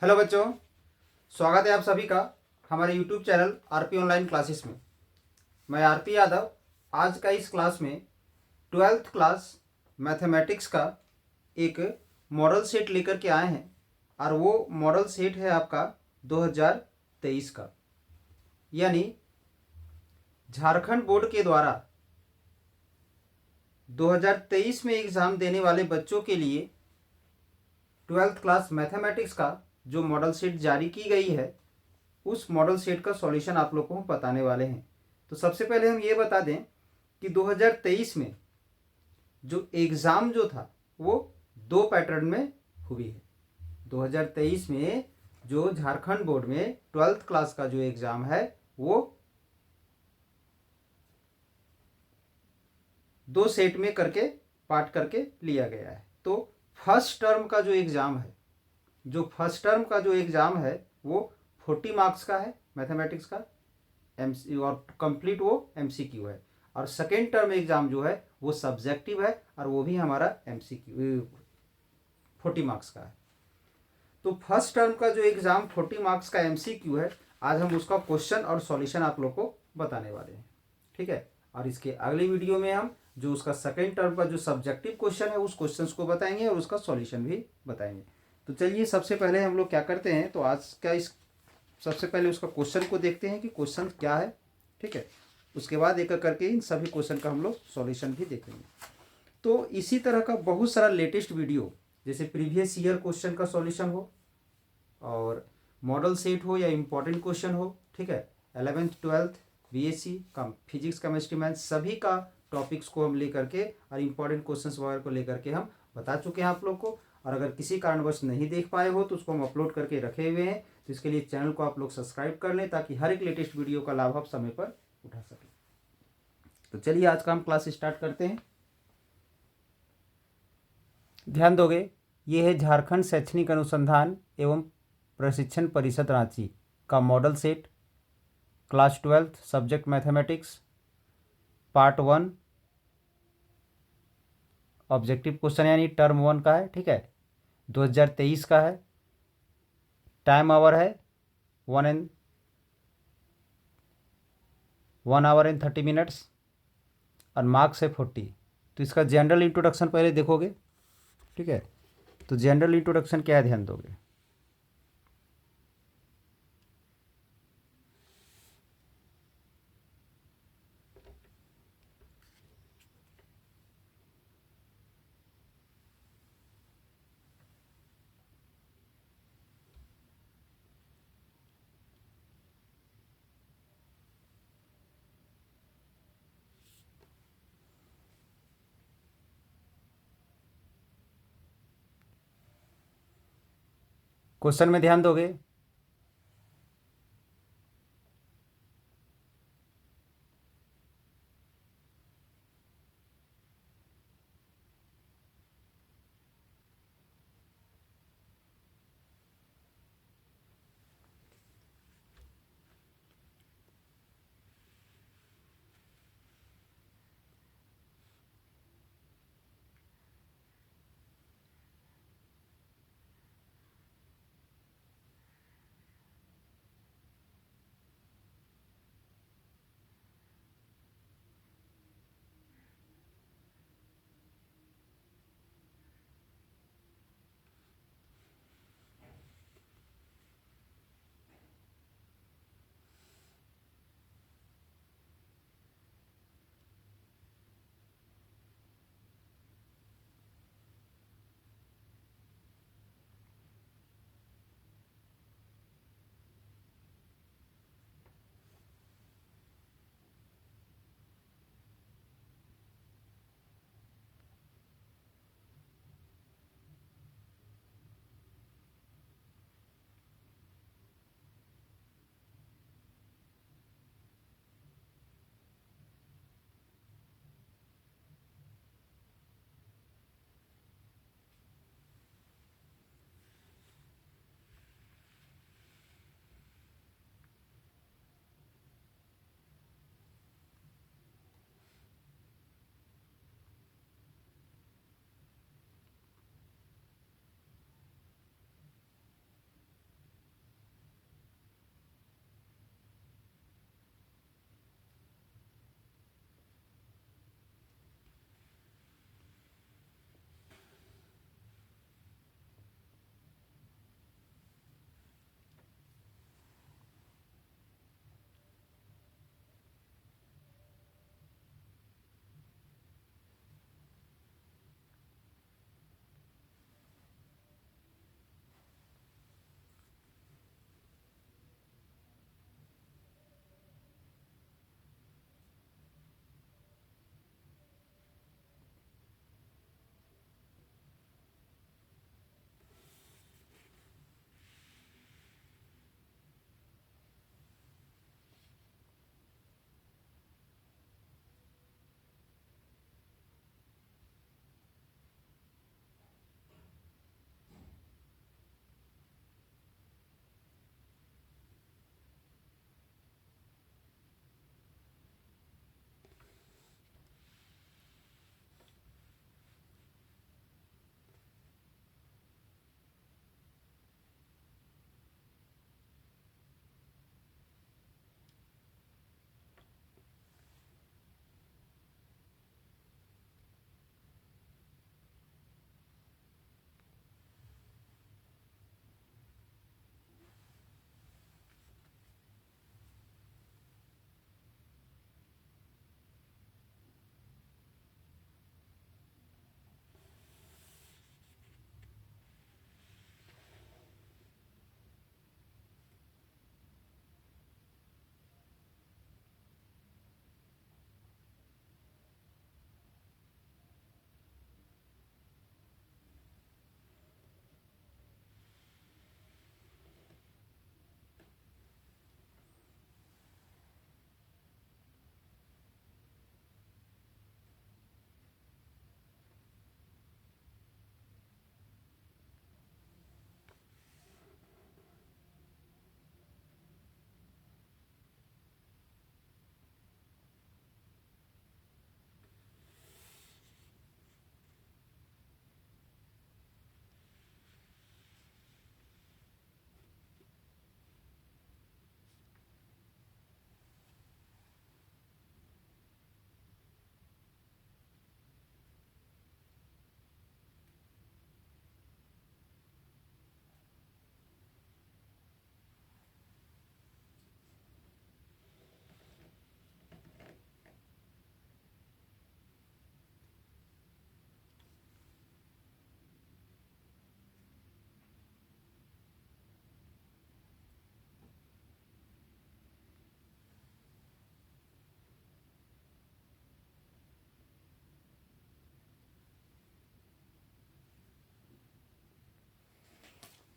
Hello बच्चों, स्वागत है आप सभी का हमारे YouTube channel RP online classes में। मैं आरपी यादव आज का इस क्लास में 12th क्लास मैथमेटिक्स का एक मॉडल सेट लेकर के आए हैं और वो मॉडल सेट है आपका 2023 का, यानी झारखंड बोर्ड के द्वारा 2023 में एग्ज़ाम देने वाले बच्चों के लिए 12th क्लास मैथमेटिक्स का जो मॉडल सेट जारी की गई है उस मॉडल सेट का सॉल्यूशन आप लोग को हम बताने वाले हैं। तो सबसे पहले हम ये बता दें कि 2023 में जो एग्ज़ाम जो था वो दो पैटर्न में हुई है। 2023 में जो झारखंड बोर्ड में 12th क्लास का जो एग्ज़ाम है वो दो सेट में करके पार्ट करके लिया गया है। तो फर्स्ट टर्म का जो एग्ज़ाम है वो 40 मार्क्स का है मैथमेटिक्स का एमसी, और कंप्लीट वो एमसीक्यू है। और सेकेंड टर्म एग्ज़ाम जो है वो सब्जेक्टिव है और वो भी हमारा एमसीक्यू 40 मार्क्स का है। तो फर्स्ट टर्म का जो एग्ज़ाम 40 मार्क्स का एमसीक्यू है, आज हम उसका क्वेश्चन और सॉल्यूशन आप लोग को बताने वाले हैं, ठीक है। और इसके अगले वीडियो में हम जो उसका सेकेंड टर्म का जो सब्जेक्टिव क्वेश्चन है उस क्वेश्चन को बताएंगे और उसका सॉल्यूशन भी बताएंगे। तो चलिए सबसे पहले हम लोग क्या करते हैं, तो आज का इस सबसे पहले उसका क्वेश्चन को देखते हैं कि क्वेश्चन क्या है, ठीक है। उसके बाद एक एक करके इन सभी क्वेश्चन का हम लोग सॉल्यूशन भी देखेंगे। तो इसी तरह का बहुत सारा लेटेस्ट वीडियो, जैसे प्रीवियस ईयर क्वेश्चन का सॉल्यूशन हो और मॉडल सेट हो या इम्पोर्टेंट क्वेश्चन हो, ठीक है। 11th 12th बीएससी का फिजिक्स केमिस्ट्री मैथ सभी का टॉपिक्स को हम लेकर के और इम्पोर्टेंट क्वेश्चंस वगैरह को लेकर के हम बता चुके हैं आप लोग को। और अगर किसी कारणवश नहीं देख पाए हो तो उसको हम अपलोड करके रखे हुए हैं, तो इसके लिए चैनल को आप लोग सब्सक्राइब कर लें ताकि हर एक लेटेस्ट वीडियो का लाभ आप समय पर उठा सकें। तो चलिए आज का हम क्लास स्टार्ट करते हैं। ध्यान दोगे, ये है झारखंड शैक्षणिक अनुसंधान एवं प्रशिक्षण परिषद रांची का model set class 12th subject mathematics part 1 objective question यानी टर्म 1 का है, ठीक है। 2023 का है। टाइम आवर है 1 आवर एंड 30 मिनट्स और मार्क्स है 40। तो इसका जनरल इंट्रोडक्शन पहले देखोगे, ठीक है। तो जनरल इंट्रोडक्शन क्या है, ध्यान दोगे। क्वेश्चन में ध्यान दोगे।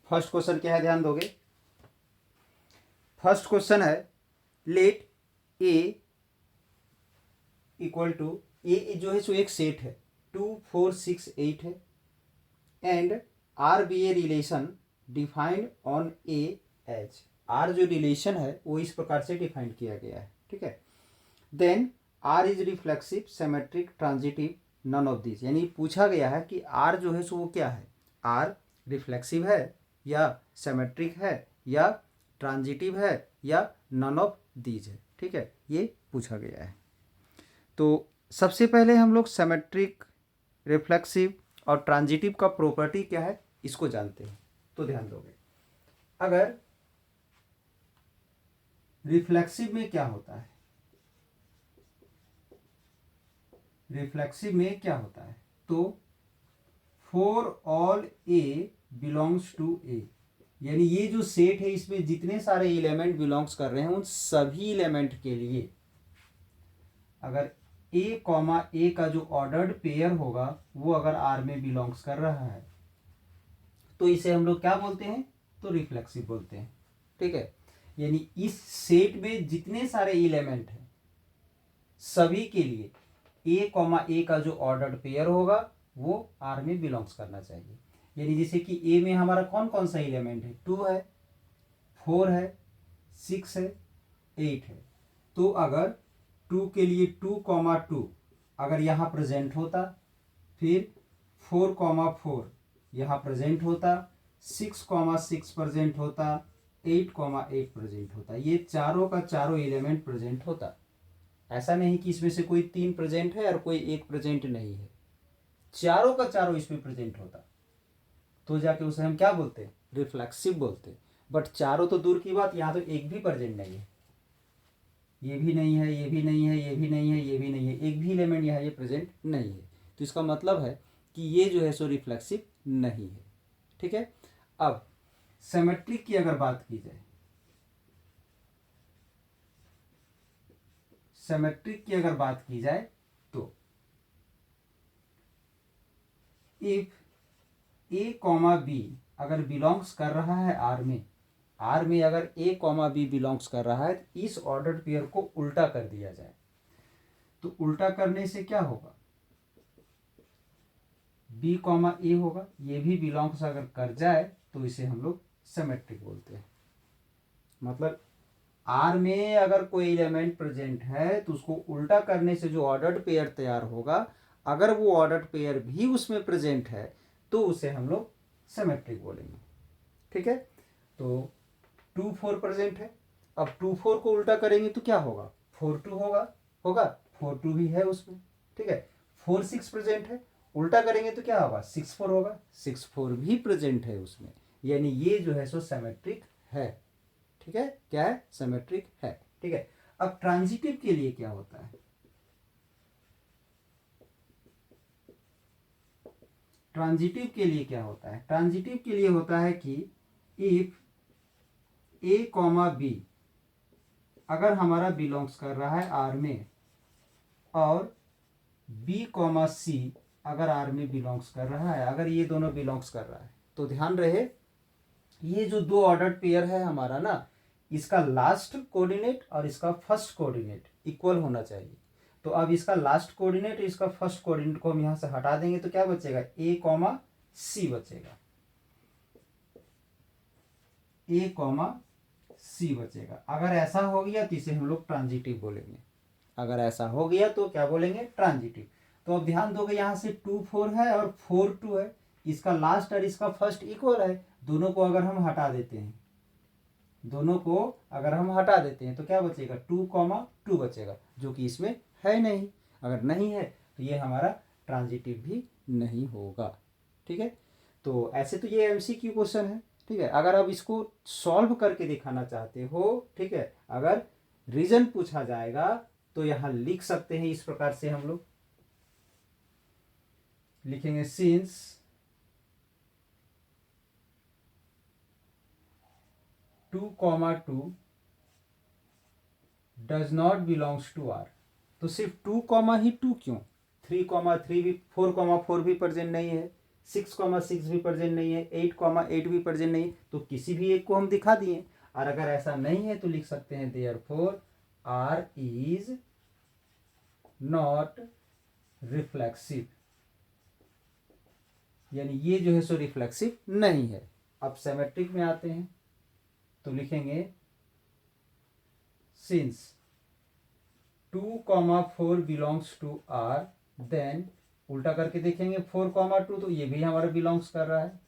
फर्स्ट क्वेश्चन क्या है, ध्यान दोगे। फर्स्ट क्वेश्चन है लेट ए इक्वल टू, ए जो है सो एक सेट है, 2 4 6 8 है, and R be a relation defined on A H. R जो रिलेशन है वो इस प्रकार से डिफाइन किया गया है, ठीक है। Then R is reflexive, symmetric, transitive, none of this. यानी पूछा गया है कि आर जो है सो वो क्या है, आर रिफ्लेक्सिव है या सिमेट्रिक है या ट्रांजिटिव है या नन ऑफ दीज है, ठीक है, ये पूछा गया है। तो सबसे पहले हम लोग सिमेट्रिक, रिफ्लेक्सिव और ट्रांजिटिव का प्रॉपर्टी क्या है इसको जानते हैं। तो ध्यान दोगे, अगर रिफ्लेक्सिव में क्या होता है, रिफ्लेक्सिव में क्या होता है, तो for all A belongs to A, यानी ये जो सेट है इसमें जितने सारे एलिमेंट बिलोंग्स कर रहे हैं उन सभी एलिमेंट के लिए अगर ए कॉमा ए का जो ऑर्डर्ड पेयर होगा वो अगर आर में बिलोंग्स कर रहा है तो इसे हम लोग क्या बोलते हैं, तो रिफ्लेक्सिव बोलते हैं, ठीक है। यानी इस सेट में जितने सारे एलिमेंट हैं सभी के लिए ए कॉमा ए का जो ऑर्डर्ड पेयर होगा वो आर में बिलोंग्स करना चाहिए। यानी जैसे कि ए में हमारा कौन कौन सा एलिमेंट है, 2 है, 4 है, 6 है, 8 है। तो अगर 2 के लिए 2 कॉमा 2 अगर यहाँ प्रेजेंट होता, फिर 4 कॉमा 4 यहाँ प्रेजेंट होता, 6 कॉमा 6 प्रेजेंट होता, 8 कॉमा 8 प्रेजेंट होता, ये चारों का चारों एलिमेंट प्रेजेंट होता। ऐसा नहीं कि इसमें से कोई 3 प्रेजेंट है और कोई 1 प्रेजेंट नहीं है, चारों का चारों इसमें प्रेजेंट होता, तो जाके उसे हम क्या बोलते हैं, रिफ्लेक्सिव बोलते हैं। बट चारों तो दूर की बात, यहाँ तो एक भी प्रेजेंट नहीं है, ये भी नहीं है, ये भी नहीं है, ये भी नहीं है, ये भी नहीं है, एक भी एलिमेंट यहाँ ये प्रेजेंट नहीं है। तो इसका मतलब है कि ये जो है सो रिफ्लेक्सिव नहीं है, ठीक है। अब सिमेट्रिक की अगर बात की जाए, सिमेट्रिक की अगर बात की जाए तो इफ ए कॉमा बी अगर बिलोंग्स कर रहा है आर में, आर में अगर ए कॉमा बी बिलोंग्स कर रहा है तो इस ऑर्डर्ड पेयर को उल्टा कर दिया जाए। तो उल्टा करने से क्या होगा, बी कॉमा ए होगा, ये भी बिलोंग्स अगर कर जाए तो इसे हम लोग सिमेट्रिक बोलते हैं। मतलब आर में अगर कोई एलिमेंट प्रेजेंट है तो उसको उल्टा करने से जो ऑर्डर्ड पेयर तैयार होगा, अगर वो ऑर्डर्ड पेयर भी उसमें प्रेजेंट है तो उसे हम लोग सिमेट्रिक बोलेंगे, ठीक है। तो 2 4 प्रेजेंट है, अब 2 4 को उल्टा करेंगे तो क्या होगा, 4 2 होगा 4 2 भी है उसमें, ठीक है। 4 6 प्रेजेंट है, उल्टा करेंगे तो क्या होगा, 6 4 होगा, 6 4 भी प्रेजेंट है उसमें। यानी ये जो है सो सिमेट्रिक है, ठीक है, क्या है, सिमेट्रिक है, ठीक है। अब ट्रांजिटिव के लिए क्या होता है, ट्रांजिटिव के लिए क्या होता है, ट्रांजिटिव के लिए होता है कि इफ ए कॉमा बी अगर हमारा बिलोंग्स कर रहा है आर में और बी कॉमा सी अगर आर में बिलोंग्स कर रहा है, अगर ये दोनों बिलोंग्स कर रहा है तो ध्यान रहे ये जो दो ऑर्डर्ड पेयर है हमारा ना, इसका लास्ट कोऑर्डिनेट और इसका फर्स्ट कोऑर्डिनेट इक्वल होना चाहिए। तो अब इसका लास्ट कोऑर्डिनेट इसका फर्स्ट कोऑर्डिनेट को हम यहाँ से हटा देंगे तो क्या बचेगा, ए कॉमा सी बचेगा, ए कॉमा सी बचेगा। अगर ऐसा हो गया तो इसे हम लोग ट्रांजिटिव बोलेंगे, अगर ऐसा हो गया तो क्या बोलेंगे, ट्रांजिटिव। तो अब ध्यान दोगे यहाँ से 2 4 है और 4 2 है, इसका लास्ट और इसका फर्स्ट इक्वल है, दोनों को अगर हम हटा देते हैं, दोनों को अगर हम हटा देते हैं तो क्या बचेगा, 2 कॉमा 2 बचेगा, जो कि इसमें है नहीं। अगर नहीं है तो ये हमारा ट्रांजिटिव भी नहीं होगा, ठीक है। तो ऐसे तो ये एमसीक्यू क्वेश्चन है, ठीक है। अगर आप इसको सॉल्व करके दिखाना चाहते हो, ठीक है, अगर रीजन पूछा जाएगा तो यहाँ लिख सकते हैं इस प्रकार से, हम लोग लिखेंगे since two comma 2 does not belongs to R. तो सिर्फ 2 कॉमा ही 2 क्यों, 3 कॉमा 3 भी, 4 कॉमा 4 भी प्रेजेंट नहीं है, 6,6 भी प्रेजेंट नहीं है, 8,8 भी प्रेजेंट नहीं है, तो किसी भी एक को हम दिखा दिए। और अगर ऐसा नहीं है तो लिख सकते हैं therefore R is not reflexive, यानी ये जो है सो रिफ्लेक्सिव नहीं है। अब सिमेट्रिक में आते हैं तो लिखेंगे since 2,4 belongs to R, then उल्टा करके देखेंगे 4,2 तो ये भी हमारा बिलोंग्स कर रहा है,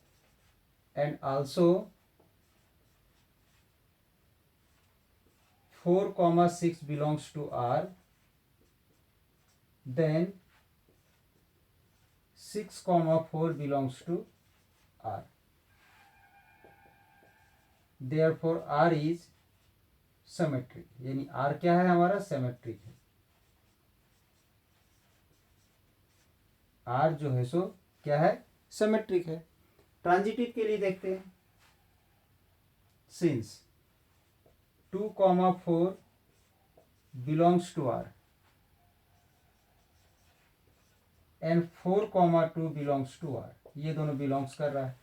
and also 4,6 belongs to R, then 6,4 belongs to R. Therefore R is symmetric, यानी R क्या है हमारा सिमेट्रिक है। R जो है सो क्या है सिमेट्रिक है। ट्रांजिटिव के लिए देखते हैं, since 2,4 belongs to R and 4,2 belongs to R, ये दोनों बिलोंग्स कर रहा है।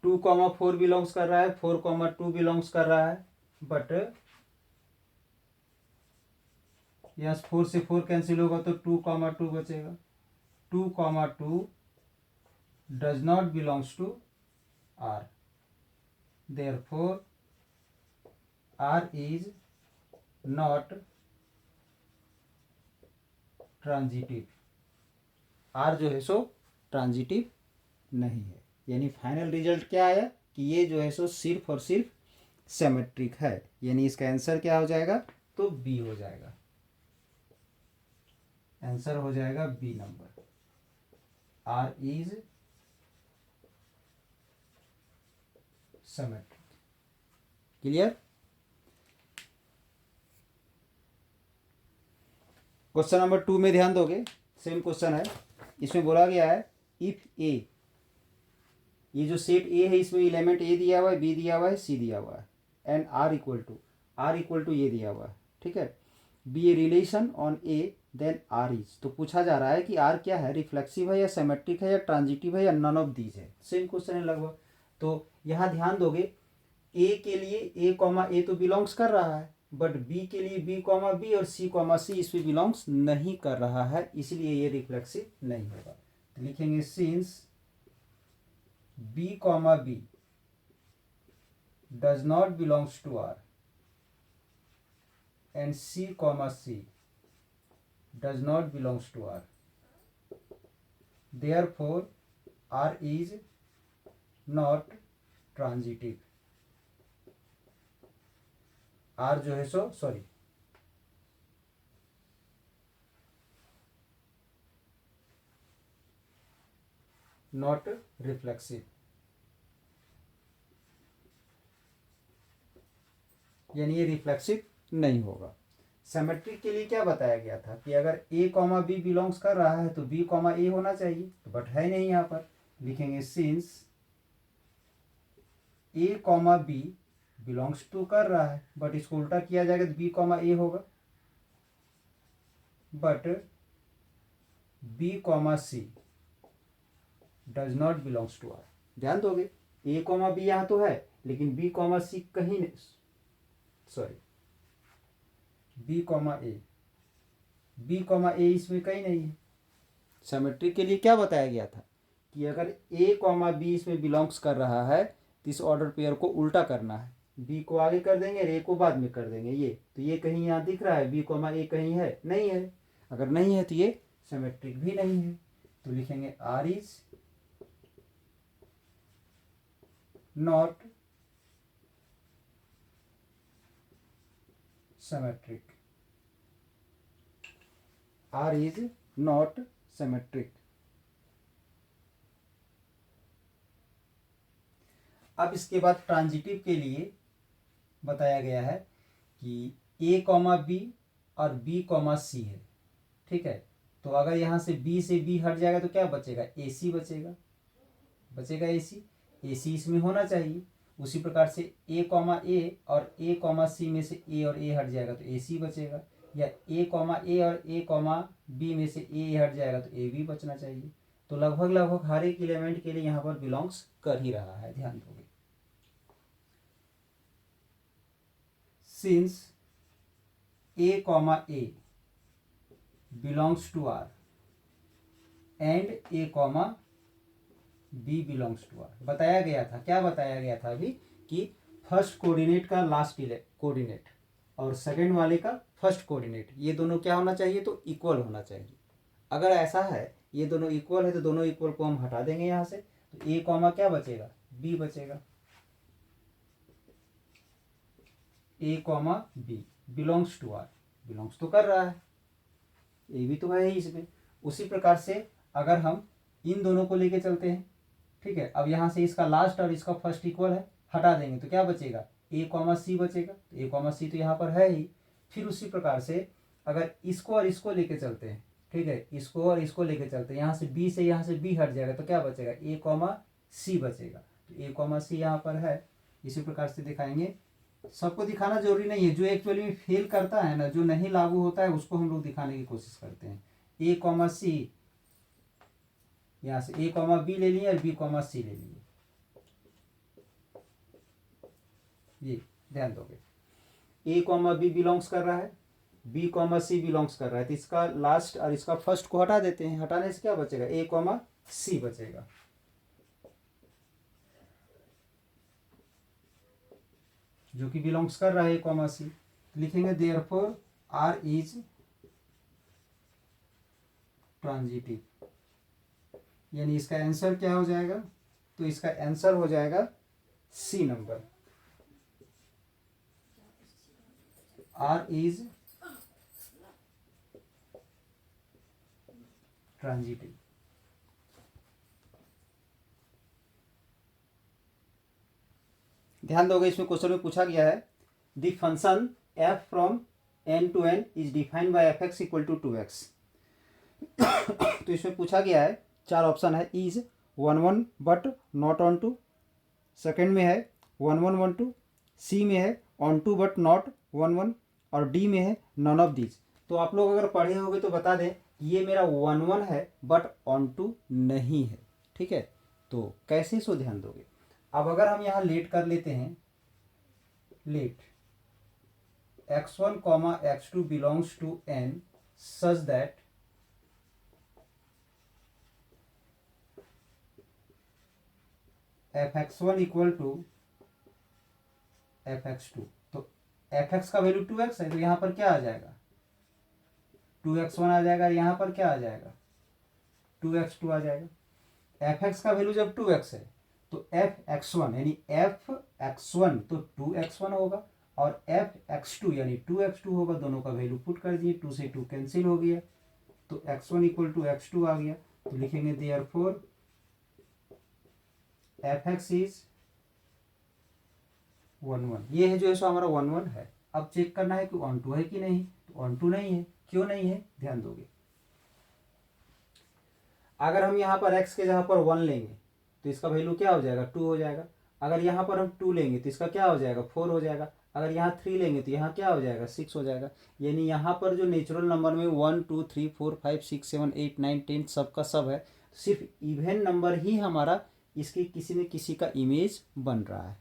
2,4 बिलोंग्स कर रहा है, 4,2 बिलोंग्स कर रहा है, बट यहाँ 4 से 4 कैंसिल होगा तो 2,2 बचेगा। 2,2 does not belongs to R, therefore R is not transitive. R जो है सो ट्रांजिटिव नहीं है, यानी फाइनल रिजल्ट क्या आया कि ये जो है सो सिर्फ और सिर्फ सिमेट्रिक है, यानी इसका आंसर क्या हो जाएगा तो बी हो जाएगा। आंसर हो जाएगा B number, R is symmetric. Clear. Question number 2 में ध्यान दोगे, सेम क्वेश्चन है। इसमें बोला गया है इफ ए, ये जो सेट ए है इसमें एलिमेंट ए दिया हुआ है, बी दिया हुआ है, सी दिया हुआ है, एंड आर इक्वल टू ये दिया हुआ है, ठीक है। Be a relation on A then R is, तो पूछा जा रहा है कि आर क्या है, रिफ्लेक्सिव है या सिमेट्रिक है या ट्रांजिटिव है या नन ऑफ दीज है। सेम क्वेश्चन है लगभग। तो यहाँ ध्यान दोगे ए के लिए ए तो बिलोंग्स कर रहा है, बट बी के लिए बी और सी इसमें बिलोंग्स नहीं कर रहा है, इसलिए ये रिफ्लेक्सिव नहीं होगा। तो लिखेंगे since B does not belongs to R and C does not belongs to R, therefore R is not transitive. R जो है सो नॉट रिफ्लेक्सिव, यानी ये रिफ्लेक्सिव नहीं होगा। सिमेट्रिक के लिए क्या बताया गया था कि अगर ए बी बिलोंग्स कर रहा है तो बी ए होना चाहिए, तो बट है नहीं। यहाँ पर लिखेंगे since A B belongs to कर रहा है, बट इसको उल्टा किया जाएगा तो बी ए होगा, but B C does not belongs to R. ध्यान दोगे ए बी यहाँ तो है, लेकिन बी सी कहीं नहीं, सॉरी बी ए इसमें कहीं नहीं है। सिमेट्रिक के लिए क्या बताया गया था कि अगर ए बी इसमें बिलोंग्स कर रहा है तो इस ऑर्डर पेयर को उल्टा करना है, बी को आगे कर देंगे और ए को बाद में कर देंगे। ये तो ये कहीं यहाँ दिख रहा है, बी ए कहीं है नहीं है, अगर नहीं है तो ये सिमेट्रिक भी नहीं है। तो लिखेंगे R is not symmetric, R is not symmetric. अब इसके बाद ट्रांजिटिव के लिए बताया गया है कि ए बी और बी सी है, ठीक है। तो अगर यहाँ से बी हट जाएगा तो क्या बचेगा, ए सी बचेगा, ए सी इसमें होना चाहिए। उसी प्रकार से ए और ए सी में से ए और ए हट जाएगा तो ए सी बचेगा, या ए और ए बी में से ए हट जाएगा तो ए बी बचना चाहिए। तो तो लगभग लगभग हर एक एलिमेंट के लिए यहाँ पर बिलोंग्स कर ही रहा है, ध्यान दोगे। Since a comma a belongs to R and a comma b belongs to R, बताया गया था, क्या बताया गया था अभी कि फर्स्ट कोऑर्डिनेट का लास्ट कोऑर्डिनेट और सेकंड वाले का फर्स्ट कोऑर्डिनेट, ये दोनों क्या होना चाहिए, तो इक्वल होना चाहिए। अगर ऐसा है, ये दोनों इक्वल है, तो दोनों इक्वल को हम हटा देंगे यहाँ से, तो a कॉमा क्या बचेगा, b बचेगा। a comma b belongs to R, belongs तो कर रहा है, ए भी तो है ही इसमें। उसी प्रकार से अगर हम इन दोनों को लेके चलते हैं, ठीक है, अब यहाँ से इसका लास्ट और इसका फर्स्ट इक्वल है, हटा देंगे तो क्या बचेगा, a कॉमा सी बचेगा। तो a कॉमा सी तो यहाँ पर है ही। फिर उसी प्रकार से अगर इसको और इसको लेके चलते हैं, ठीक है, इसको और इसको लेके चलते हैं, यहाँ से b हट जाएगा तो क्या बचेगा, a कॉमा सी बचेगा। तो a कॉमा सी यहाँ पर है। इसी प्रकार से दिखाएंगे, सबको दिखाना जरूरी नहीं है, जो एक्चुअली में फेल करता है ना, जो नहीं लागू होता है, उसको हम लोग दिखाने की कोशिश करते हैं। a कॉमा सी, यहाँ से a कॉमा बी ले लिए और b कॉमा सी ले लिए, ये ध्यान दोगे। a कॉमा बी बिलोंग्स कर रहा है, b कॉमा सी बिलोंग्स कर रहा है, तो इसका लास्ट और इसका फर्स्ट को हटा देते हैं, हटाने से क्या बचेगा, a कॉमा सी बचेगा। जो कि बिलोंग्स कर रहा है a कॉमा सी, लिखेंगे देयरफॉर R इज ट्रांजिटिव, यानी इसका आंसर क्या हो जाएगा, तो इसका आंसर हो जाएगा C number, R is transitive. ध्यान दोगे, इसमें क्वेश्चन में पूछा गया है the function f from n to n is defined by fx equal to 2x। तो इसमें पूछा गया है, चार ऑप्शन है, is 1 1 but not onto, second में है 1 1 1 2, सी में है ऑन टू बट नॉट 1 1, और डी में है नन ऑफ दीज। तो आप लोग अगर पढ़े होंगे तो बता दें ये मेरा 1 1 है बट ऑन टू नहीं है, ठीक है। तो कैसे, सो ध्यान दोगे। अब अगर हम यहाँ लेट कर लेते हैं, let x1 comma x2 belongs to n such that fx1 equal to fx2, तो fx का वैल्यू 2x है, तो यहाँ पर क्या आ जाएगा, 2x1 आ जाएगा, यहाँ पर क्या आ जाएगा, 2x2 आ जाएगा। fx का वैल्यू जब 2x है तो fx1 यानी fx1 तो 2x1 होगा, और fx2 यानी 2x2 होगा, दोनों का वैल्यू पुट कर दिए, 2 से 2 कैंसिल हो गया, तो x1 इक्वल टू x2 आ गया। तो लिखेंगे देयरफॉर fx इज 1 1, ये है जो है सो हमारा 1 1 है। अब चेक करना है कि ऑन टू है कि नहीं, तो ऑन टू नहीं है, क्यों नहीं है, ध्यान दोगे। अगर हम यहाँ पर x के जगह पर 1 लेंगे तो इसका वैल्यू क्या हो जाएगा, 2 हो जाएगा। अगर यहाँ पर हम 2 लेंगे तो इसका क्या हो जाएगा, 4 हो जाएगा। अगर यहाँ 3 लेंगे तो यहाँ क्या हो जाएगा, 6 हो जाएगा। यानी यहाँ पर जो नेचुरल नंबर में 1 2 3 4 5 6 7 8 9 10 सब का सब है, सिर्फ इवन नंबर ही हमारा इसके किसी न किसी का इमेज बन रहा है।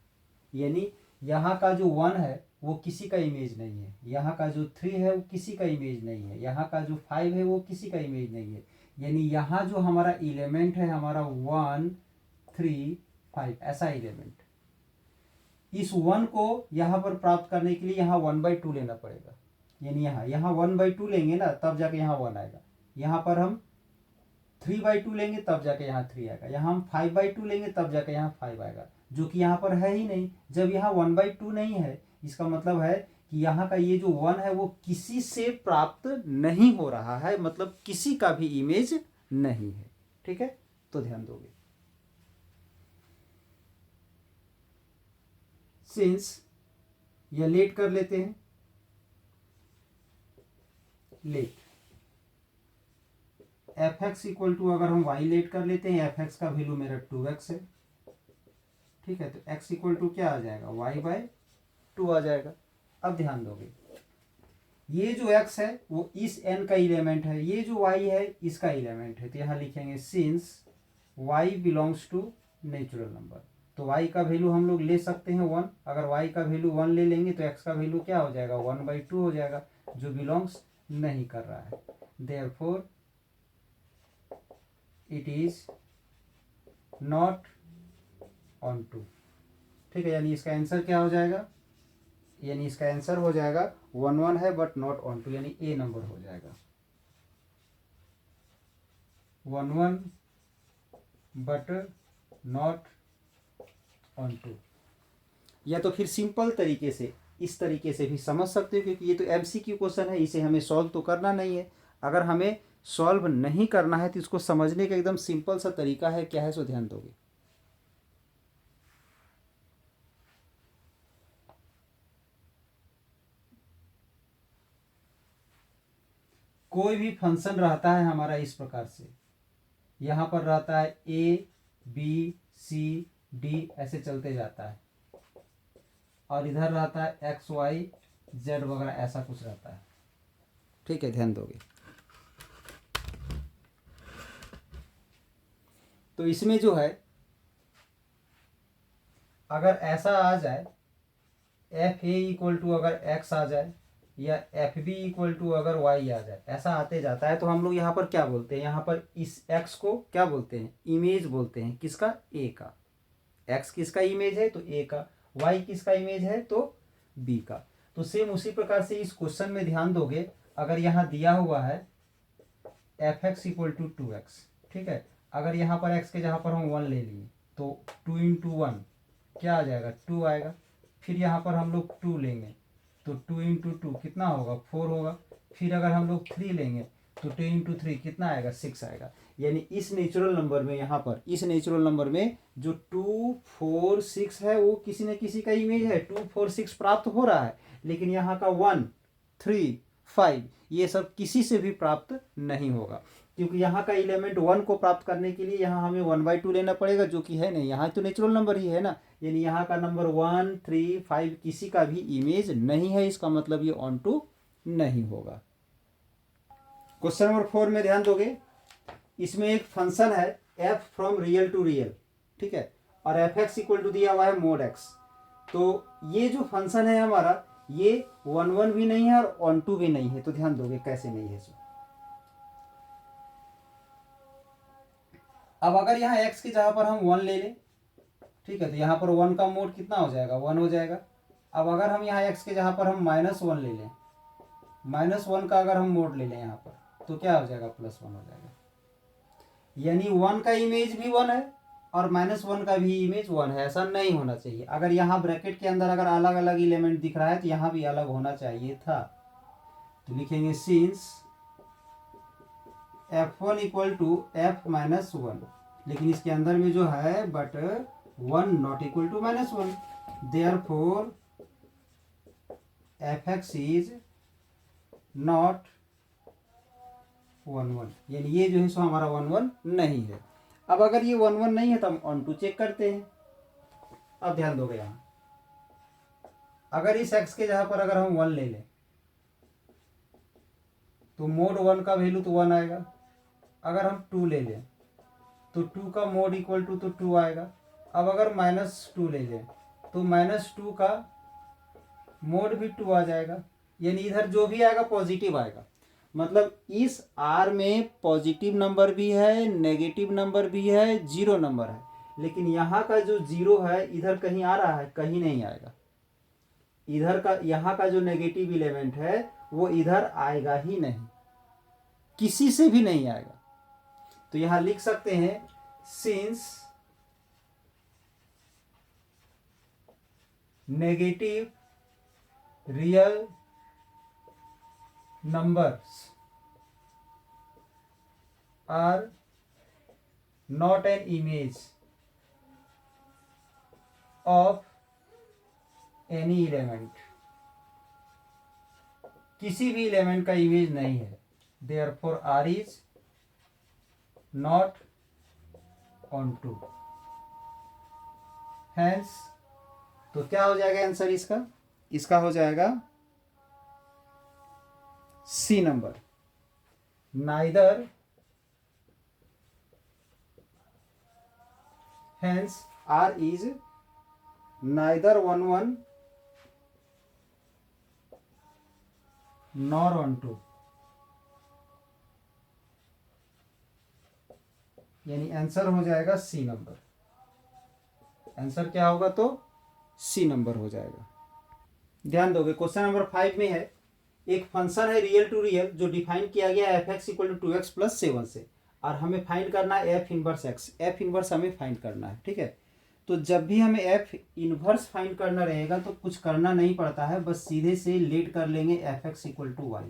यानी यहाँ का जो 1 है वो किसी का इमेज नहीं है, यहाँ का जो 3 है वो किसी का इमेज नहीं है, यहाँ का जो 5 है वो किसी का इमेज नहीं है। यानी यहाँ जो हमारा एलिमेंट है हमारा 1 3 5 ऐसा एलिमेंट, इस 1 को यहाँ पर प्राप्त करने के लिए यहाँ 1/2 लेना पड़ेगा। यानी यहाँ 1/2 लेंगे ना तब जाके यहाँ 1 आएगा, यहाँ पर हम 3/2 लेंगे तब जाके यहाँ 3 आएगा, यहाँ हम 5/2 लेंगे तब जाके यहाँ 5 आएगा, जो कि यहाँ पर है ही नहीं। जब यहाँ 1/2 नहीं है, इसका मतलब है कि यहाँ का ये जो 1 है वो किसी से प्राप्त नहीं हो रहा है, मतलब किसी का भी इमेज नहीं है, ठीक है। तो ध्यान दोगे, सिंस यह लेट कर लेते हैं, लेट fx इक्वल टू, अगर हम y लेट कर लेते हैं, fx का वैल्यू मेरा 2x है, ठीक है, तो x इक्वल टू क्या आ जाएगा, y/2 आ जाएगा। अब ध्यान दोगे, ये जो x है वो इस n का एलिमेंट है, ये जो y है इसका एलिमेंट है। तो यहाँ लिखेंगे since y belongs to natural number. तो y का वैल्यू हम लोग ले सकते हैं 1। अगर y का वैल्यू 1 ले लेंगे तो x का वैल्यू क्या हो जाएगा, 1/2 हो जाएगा, जो बिलोंग्स नहीं कर रहा है। Therefore it is not onto. ठीक है, यानी इसका आंसर क्या हो जाएगा, यानी इसका आंसर हो जाएगा 1 है बट नॉट ऑन टू, यानी ए नंबर हो जाएगा 1 बट नॉट ऑन टू। या तो फिर सिंपल तरीके से इस तरीके से भी समझ सकते हो, क्योंकि ये तो एमसीक्यू क्वेश्चन है, इसे हमें सॉल्व तो करना नहीं है। अगर हमें सॉल्व नहीं करना है तो इसको समझने का एकदम सिंपल सा तरीका है, क्या है सो ध्यान दोगे। कोई भी फंक्शन रहता है हमारा इस प्रकार से, यहाँ पर रहता है ए बी सी डी ऐसे चलते जाता है, और इधर रहता है एक्स वाई जेड वगैरह ऐसा कुछ रहता है। ठीक है, ध्यान दोगे। तो इसमें जो है अगर ऐसा आ जाए एफ ए इक्वल टू अगर एक्स आ जाए, या एफ बी इक्वल टू अगर वाई आ जाए, ऐसा आते जाता है, तो हम लोग यहाँ पर क्या बोलते हैं, यहाँ पर इस एक्स को क्या बोलते हैं, इमेज बोलते हैं। किसका, ए का। एक्स किसका इमेज है, तो ए का। वाई किसका इमेज है, तो बी का। तो सेम उसी प्रकार से इस क्वेश्चन में ध्यान दोगे, अगर यहाँ दिया हुआ है F x equal to 2x, ठीक है, अगर यहाँ पर x के जहाँ पर हम 1 ले लिए तो 2 इंटू 1 क्या आ जाएगा, 2 आएगा। फिर यहाँ पर हम लोग 2 लेंगे तो 2 इंटू 2 कितना होगा, 4 होगा। फिर अगर हम लोग 3 लेंगे तो 2 इंटू 3 कितना आएगा, 6 आएगा। यानी इस नेचुरल नंबर में, यहाँ पर इस नेचुरल नंबर में जो 2 4 6 है वो किसी न किसी का इमेज है। 2 4 6 प्राप्त हो रहा है, लेकिन यहाँ का 1 3 5 ये सब किसी से भी प्राप्त नहीं होगा, क्योंकि यहाँ का एलिमेंट 1 को प्राप्त करने के लिए यहाँ हमें 1/2 लेना पड़ेगा, जो कि है नहीं, यहाँ तो नेचुरल नंबर ही है ना। यानी यहाँ का नंबर 1 3 5 किसी का भी इमेज नहीं है, इसका मतलब ये ऑन टू नहीं होगा। क्वेश्चन नंबर 4 में ध्यान दोगे, इसमें एक फंक्शन है F from real to real, ठीक है, और एफ एक्स इक्वल टू दिया हुआ है मोड एक्स। तो ये जो फंक्शन है हमारा, ये 1 भी नहीं है और ऑन टू भी नहीं है। तो ध्यान दोगे कैसे नहीं है सो। अब अगर यहाँ x की जगह पर हम 1 ले लें, ठीक है, तो यहाँ पर 1 का मोड कितना हो जाएगा, 1 हो जाएगा। अब अगर हम यहाँ x के जगह पर हम -1 ले लें, -1 का अगर हम मोड ले लें यहाँ पर, तो क्या हो जाएगा, +1 हो जाएगा। यानी 1 का इमेज भी 1 है और -1 का भी इमेज 1 है। ऐसा नहीं होना चाहिए। अगर यहाँ ब्रैकेट के अंदर अगर अलग अलग एलिमेंट दिख रहा है तो यहाँ भी अलग होना चाहिए था। तो लिखेंगे since f1 equal to f-1, लेकिन इसके अंदर में जो है but 1 not equal to -1, therefore f(x) is not 1 1। यानी ये जो है सो हमारा 1 1 नहीं है। अब अगर ये 1 1 नहीं है तो हम ऑन टू चेक करते हैं। अब ध्यान दोगे, यहाँ अगर इस x के जगह पर अगर हम 1 ले लें तो मोड 1 का वैल्यू तो 1 आएगा। अगर हम 2 ले लें तो 2 का मोड इक्वल टू तो 2 आएगा। अब अगर -2 ले लें तो -2 का मोड भी 2 आ जाएगा। यानी इधर जो भी आएगा पॉजिटिव आएगा। मतलब इस R में पॉजिटिव नंबर भी है, नेगेटिव नंबर भी है, जीरो नंबर है, लेकिन यहाँ का जो जीरो है इधर कहीं आ रहा है, कहीं नहीं आएगा। इधर का यहाँ का जो नेगेटिव एलिमेंट है वो इधर आएगा ही नहीं, किसी से भी नहीं आएगा। तो यहाँ लिख सकते हैं since negative real numbers are not an image of any element, किसी भी एलिमेंट का इमेज नहीं है। therefore R is not on to. hence तो क्या हो जाएगा आंसर इसका, इसका हो जाएगा C number, neither hence R is neither 1 1 nor 1 2, यानी आंसर हो जाएगा सी नंबर। आंसर क्या होगा तो सी नंबर हो जाएगा। ध्यान दोगे क्वेश्चन नंबर 5 में है, एक फंक्शन है रियल टू रियल जो डिफाइन किया गया है f(x = 2x + 7) से, और हमें फाइंड करना है f inverse x। f inverse हमें फाइंड करना है, ठीक है। तो जब भी हमें f इनवर्स फाइंड करना रहेगा तो कुछ करना नहीं पड़ता है, बस सीधे से लेट कर लेंगे f(x = y),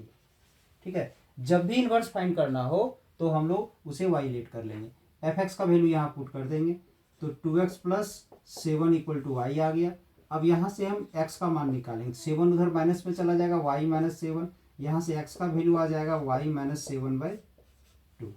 ठीक है। जब भी इनवर्स फाइंड करना हो तो हम लोग उसे y लेट कर लेंगे। f(x) का वैल्यू यहाँ पुट कर देंगे, तो 2x + 7 = y आ गया। अब यहाँ से हम x का मान निकालेंगे, 7 उधर माइनस में चला जाएगा, y - 7, यहाँ से x का वैल्यू आ जाएगा y - 7/2,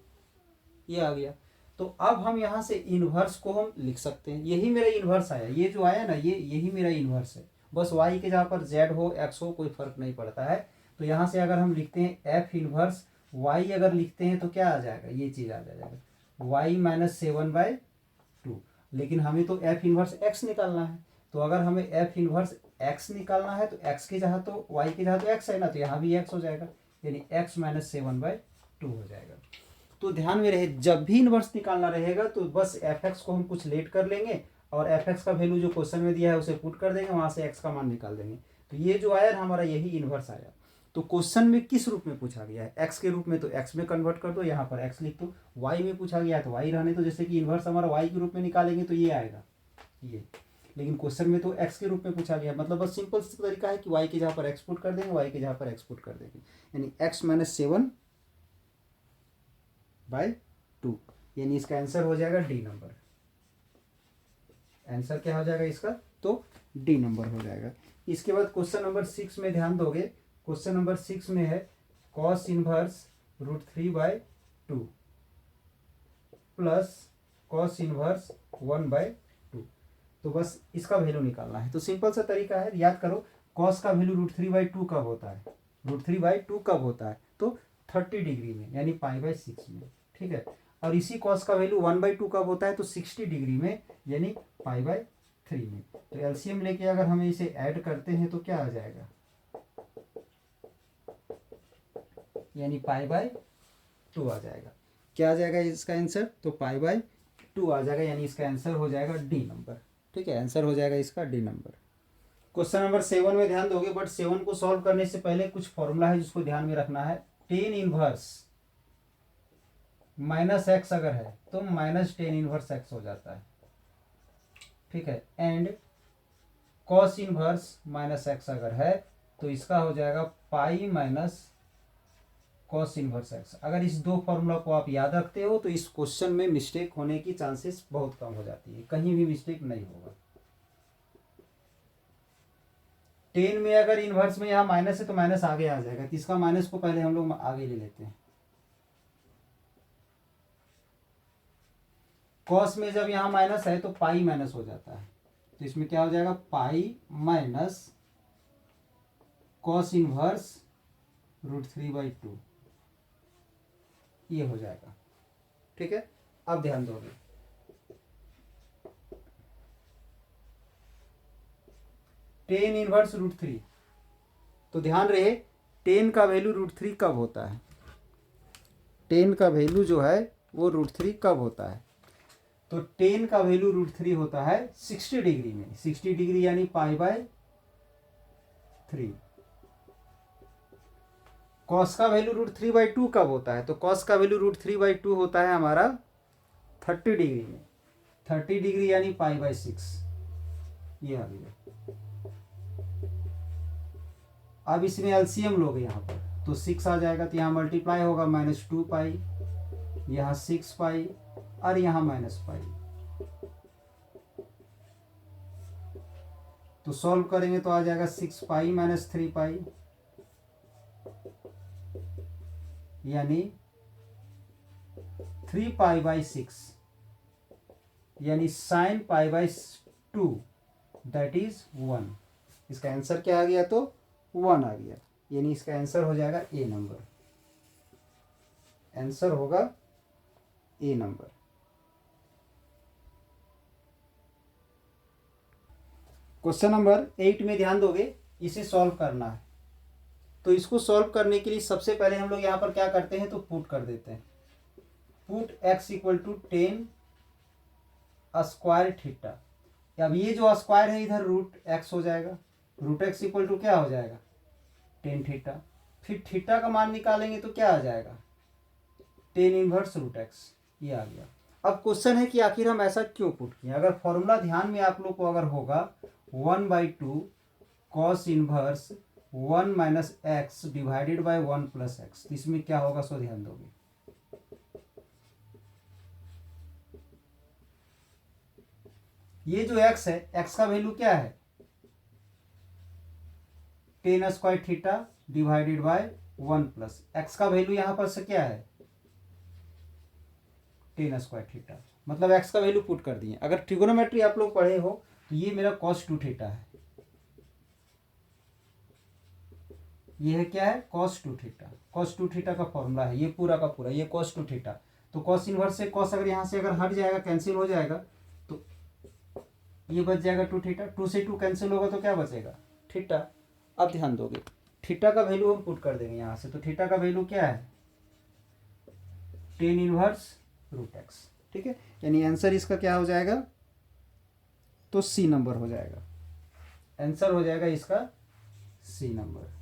ये आ गया। तो अब हम यहाँ से इन्वर्स को हम लिख सकते हैं, यही मेरा इन्वर्स आया, ये जो आया ना यही मेरा इन्वर्स है। बस y के जहाँ पर z हो x हो कोई फर्क नहीं पड़ता है। तो यहाँ से अगर हम लिखते हैं f इन्वर्स y, अगर लिखते हैं तो क्या आ जाएगा, ये चीज़ आ जाएगा y - 7/2। लेकिन हमें तो f इन्वर्स x निकालना है, तो अगर हमें f इन्वर्स x निकालना है तो x के जहाँ तो y के जहाँ तो x है ना, तो यहाँ भी x हो जाएगा, यानी x - 7/2 हो जाएगा। तो ध्यान में रहे, जब भी इन्वर्स निकालना रहेगा तो बस f(x) को हम कुछ लेट कर लेंगे और f(x) का वैल्यू जो क्वेश्चन में दिया है उसे पुट कर देंगे, वहाँ से x का मान निकाल देंगे। तो ये जो आया हमारा यही इन्वर्स आया। तो क्वेश्चन में किस रूप में पूछा गया है, x के रूप में, तो x में कन्वर्ट कर दो, यहाँ पर x लिख दो। y में पूछा गया है तो y रहने दो, जैसे कि इन्वर्स हमारा y के रूप में निकालेंगे तो ये आएगा ये। लेकिन क्वेश्चन में तो x के रूप में पूछा गया, मतलब बस सिंपल तरीका है कि y के जहाँ पर x पुट कर देंगे, y के जहाँ पर x पुट कर देंगे, यानी x - 7/2, यानी इसका आंसर हो जाएगा डी नंबर। आंसर क्या हो जाएगा इसका तो डी नंबर हो जाएगा। इसके बाद क्वेश्चन नंबर 6 में ध्यान दोगे, क्वेश्चन नंबर 6 में है cos inverse √3/2 plus cos inverse 1/2। तो बस इसका वैल्यू निकालना है। तो सिंपल सा तरीका है, याद करो, cos का वैल्यू √3/2 कब होता है, √3/2 कब होता है तो 30 डिग्री में, यानी π/6 में, ठीक है। और इसी cos का वैल्यू 1/2 कब होता है तो 60 डिग्री में, यानी π/3 में। तो एलसीएम लेके अगर हमें इसे ऐड करते हैं तो क्या आ जाएगा, यानी π/2 आ जाएगा। क्या आ जाएगा इसका आंसर तो π/2 आ जाएगा, यानी इसका आंसर हो जाएगा डी नंबर, ठीक है। आंसर हो जाएगा इसका डी नंबर। क्वेश्चन नंबर 7 में ध्यान दोगे, बट 7 को सॉल्व करने से पहले कुछ फॉर्मूला है जिसको ध्यान में रखना है। tan इनवर्स -x अगर है तो -tan इनवर्स x हो जाता है, ठीक है। एंड cos इनवर्स -x अगर है तो इसका हो जाएगा π - cos इनवर्स x। अगर इस दो फॉर्मूला को आप याद रखते हो तो इस क्वेश्चन में मिस्टेक होने की चांसेस बहुत कम हो जाती है, कहीं भी मिस्टेक नहीं होगा। 10 में अगर इनवर्स में यहाँ माइनस है तो माइनस आगे आ जाएगा, तो इसका माइनस को पहले हम लोग आगे ले लेते हैं। कॉस में जब यहाँ माइनस है तो पाई माइनस हो जाता है, तो इसमें क्या हो जाएगा पाई माइनस कॉस इनवर्स √3/2, ये हो जाएगा, ठीक है। अब ध्यान दोगे, tan इनवर्स √3, तो ध्यान रहे tan का वैल्यू √3 कब होता है, tan का वैल्यू जो है वो √3 कब होता है, तो tan का वैल्यू √3 होता है 60 डिग्री में, 60 डिग्री यानी π/3। cos का वैल्यू √3/2 कब होता है, तो cos का वैल्यू √3/2 होता है हमारा 30 डिग्री में, 30 डिग्री यानी π/6, ये आ गया। अब इसमें एलसीएम लोगे यहाँ पर तो 6 आ जाएगा, तो यहाँ मल्टीप्लाई होगा -2π, यहाँ 6π और यहाँ -π। तो सॉल्व करेंगे तो आ जाएगा 6π - 3π, यानी 3π/6, यानी sin π/2 दैट इज 1। इसका आंसर क्या आ गया तो 1 आ गया। यानी इसका आंसर हो जाएगा ए नंबर, आंसर होगा ए नंबर। क्वेश्चन नंबर 8 में ध्यान दोगे, इसे सॉल्व करना है। तो इसको सॉल्व करने के लिए सबसे पहले हम लोग यहाँ पर क्या करते हैं, तो पुट कर देते हैं। Put x equal to 10 square theta. अब ये जो स्क्वायर है इधर रूट एक्स हो जाएगा, रूट एक्स इक्वल टू क्या हो जाएगा 10 थीटा। फिर थीटा का मान निकालेंगे तो क्या आ जाएगा 10 इनवर्स रूट एक्स, ये आ गया। अब क्वेश्चन है कि आखिर हम ऐसा क्यों पुट किए। अगर फॉर्मूला ध्यान में आप लोग को अगर होगा 1/2 cos inverse 1 minus x divided by 1 plus x, तो इसमें क्या होगा सो ध्यान दोगे। ये जो x है, x का वैल्यू क्या है 10 square theta divided by 1 plus x का वैल्यू यहां पर से क्या है 10 स्क्वायर थीटा, मतलब x का वैल्यू पुट कर दिए। अगर ट्रिगोनोमेट्री आप लोग पढ़े हो तो ये मेरा cos 2 थीटा है, ये है क्या है cos 2 थीटा। cos 2 थीटा का फॉर्मूला है ये पूरा का पूरा, ये cos 2 थीटा। तो cos इनवर्स से cos अगर यहाँ से अगर हट जाएगा कैंसिल हो जाएगा तो ये बच जाएगा 2 थीटा, 2 से 2 कैंसिल होगा तो क्या बचेगा थीटा। अब ध्यान दोगे थीटा का वैल्यू हम पुट कर देंगे यहाँ से, तो थीटा का वैल्यू क्या है 10 इनवर्स रूट एक्स, ठीक है। यानी आंसर इसका क्या हो जाएगा तो सी नंबर हो जाएगा, आंसर हो जाएगा इसका सी नंबर।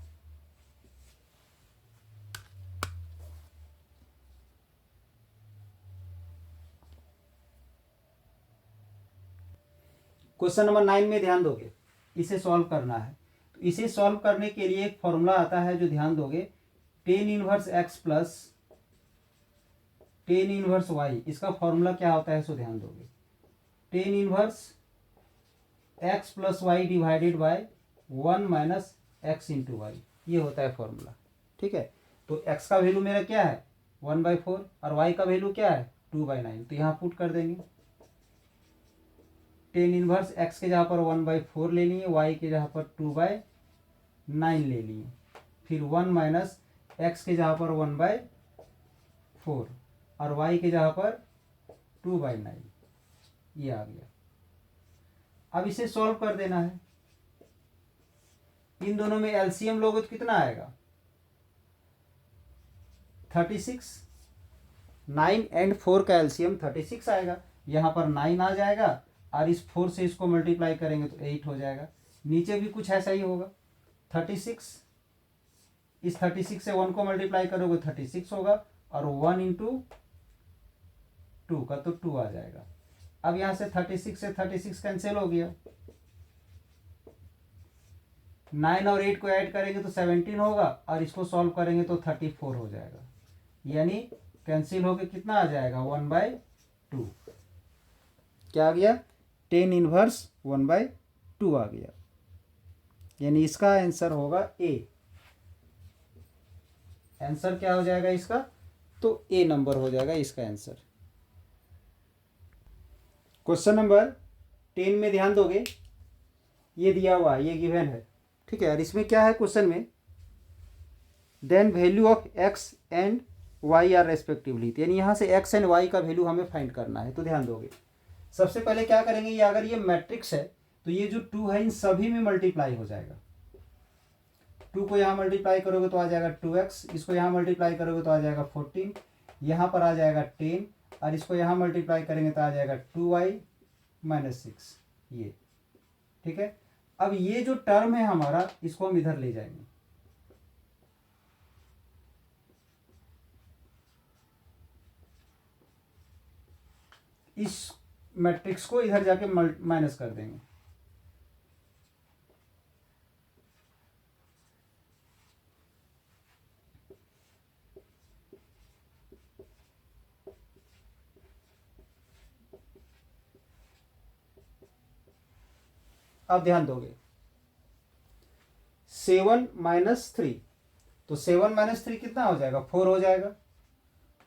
क्वेश्चन नंबर 9 में ध्यान दोगे, इसे सॉल्व करना है। तो इसे सॉल्व करने के लिए एक फॉर्मूला आता है जो ध्यान दोगे 10 inverse x plus 10 inverse y, इसका फॉर्मूला क्या होता है सो ध्यान दोगे 10 inverse x plus y divided by 1 minus x into y, ये होता है फॉर्मूला, ठीक है। तो एक्स का वैल्यू मेरा क्या है 1/4 और वाई का वैल्यू क्या है 2/9, तो यहाँ पुट कर देंगे 10 इनवर्स एक्स के जहाँ पर 1/4 ले लिए, वाई के जहाँ पर 2/9 ले लिए, फिर 1 माइनस एक्स के जहाँ पर 1/4 और वाई के जहाँ पर 2/9, ये आ गया। अब इसे सॉल्व कर देना है। इन दोनों में एलसीएम लोगे तो कितना आएगा 36, 9 एंड 4 का एलसीएम 36 आएगा। यहाँ पर 9 आ जाएगा और इस 4 से इसको मल्टीप्लाई करेंगे तो 8 हो जाएगा। नीचे भी कुछ ऐसा ही होगा 36, इस 36 से 1 को मल्टीप्लाई करोगे 36 होगा और 1 इंटू 2 का तो 2 आ जाएगा। अब यहाँ से 36 से 36 कैंसिल हो गया, 9 और 8 को ऐड करेंगे तो 17 होगा और इसको सॉल्व करेंगे तो 34 हो जाएगा, यानी कैंसिल होके कितना आ जाएगा 1/2, क्या आ गया 10 इनवर्स 1/2 आ गया, यानी इसका आंसर होगा ए। आंसर क्या हो जाएगा इसका तो ए नंबर हो जाएगा इसका आंसर। क्वेश्चन नंबर 10 में ध्यान दोगे, ये दिया हुआ है, ये गिवन है, ठीक है। और इसमें क्या है क्वेश्चन में then value of x and y are respectively, यानी यहाँ से एक्स एंड वाई का वैल्यू हमें फाइंड करना है। तो ध्यान दोगे सबसे पहले क्या करेंगे, ये अगर ये मैट्रिक्स है तो ये जो 2 है इन सभी में मल्टीप्लाई हो जाएगा। 2 को यहाँ मल्टीप्लाई करोगे तो आ जाएगा 2x, इसको यहाँ मल्टीप्लाई करोगे तो आ जाएगा 14, यहाँ पर आ जाएगा 10 और इसको यहाँ मल्टीप्लाई करेंगे तो आ जाएगा 2y माइनस 6, ये ठीक है। अब ये जो टर्म है हमारा इसको हम इधर ले जाएंगे, इस मैट्रिक्स को इधर जाके माइनस कर देंगे। अब ध्यान दोगे 7 माइनस 3, तो 7 माइनस 3 कितना हो जाएगा 4 हो जाएगा।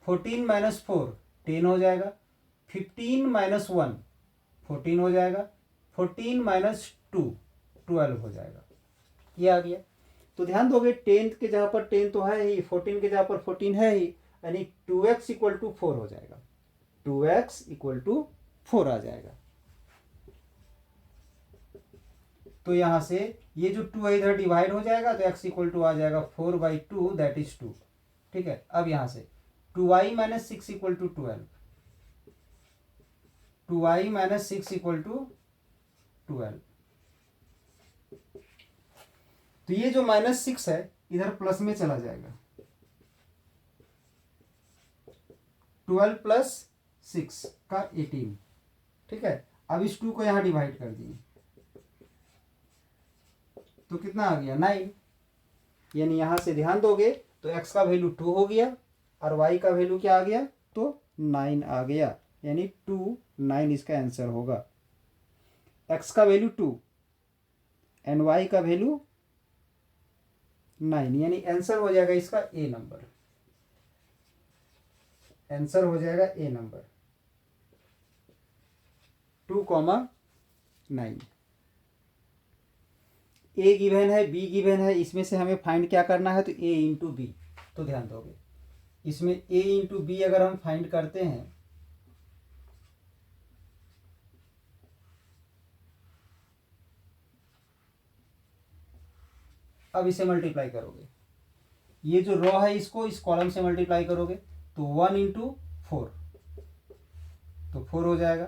14 माइनस 4 10 हो जाएगा। 15 माइनस 1 14 हो जाएगा। 14 माइनस 2 12 हो जाएगा, ये आ गया। तो ध्यान दोगे 10 के जहाँ पर 10 तो है ही, 14 के जहाँ पर 14 है ही, यानी 2x इक्वल टू 4 हो जाएगा, 2x इक्वल टू 4 आ जाएगा। तो यहाँ से ये जो 2 है इधर डिवाइड हो जाएगा, तो x इक्वल टू आ जाएगा 4/2 दैट इज 2। ठीक है, अब यहाँ से 2y minus 6 equal to 12, 2y minus 6 equal to 12। तो ये जो -6 है इधर प्लस में चला जाएगा, 12 प्लस 6 का 18। ठीक है, अब इस 2 को यहां डिवाइड कर दिए तो कितना आ गया 9, यानी यहां से ध्यान दोगे तो x का वैल्यू 2 हो गया और y का वैल्यू क्या आ गया, तो 9 आ गया, यानी 2 9 इसका आंसर होगा। x का वैल्यू 2 एंड y का वैल्यू 9, यानी आंसर हो जाएगा इसका ए नंबर, आंसर हो जाएगा ए नंबर 2,9। ए गिवन है, बी गिवन है, इसमें से हमें फाइंड क्या करना है, तो ए इंटू बी। तो ध्यान दोगे इसमें ए इंटू बी अगर हम फाइंड करते हैं, अब इसे मल्टीप्लाई करोगे, ये जो रो है इसको इस कॉलम से मल्टीप्लाई करोगे तो 1 इंटू 4 तो 4 हो जाएगा।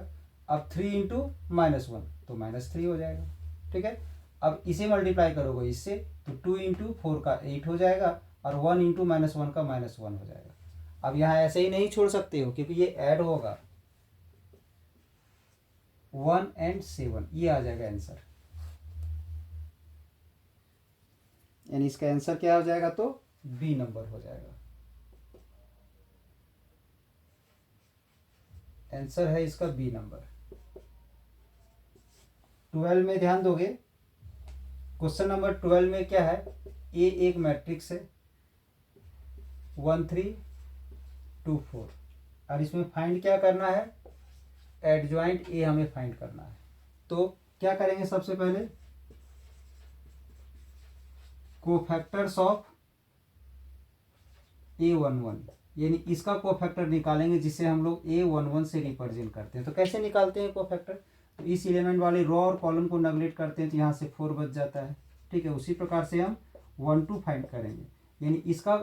अब 3 इंटू -1 तो -3 हो जाएगा। ठीक है, अब इसे मल्टीप्लाई करोगे इससे तो 2 इंटू 4 का 8 हो जाएगा और 1 इंटू -1 का -1 हो जाएगा। अब यहाँ ऐसे ही नहीं छोड़ सकते हो क्योंकि ये ऐड होगा, 1 एंड 7 ये आ जाएगा आंसर, यानी इसका आंसर क्या हो जाएगा, तो बी नंबर हो जाएगा। आंसर है इसका बी नंबर। 12 में ध्यान दोगे, क्वेश्चन नंबर 12 में क्या है, ए एक मैट्रिक्स है 1 3 2 4 और इसमें फाइंड क्या करना है, एडजॉइंट ए हमें फाइंड करना है। तो क्या करेंगे, सबसे पहले कोफैक्टर्स ऑफ A11, यानी इसका कोफैक्टर निकालेंगे जिसे हम लोग A11 से रिप्रेजेंट करते हैं। तो कैसे निकालते हैं कोफैक्टर, तो इस एलिमेंट वाले रो और कॉलम को नेगलेक्ट करते हैं तो यहाँ से 4 बच जाता है। ठीक है, उसी प्रकार से हम 1 2 फाइंड करेंगे, यानी इसका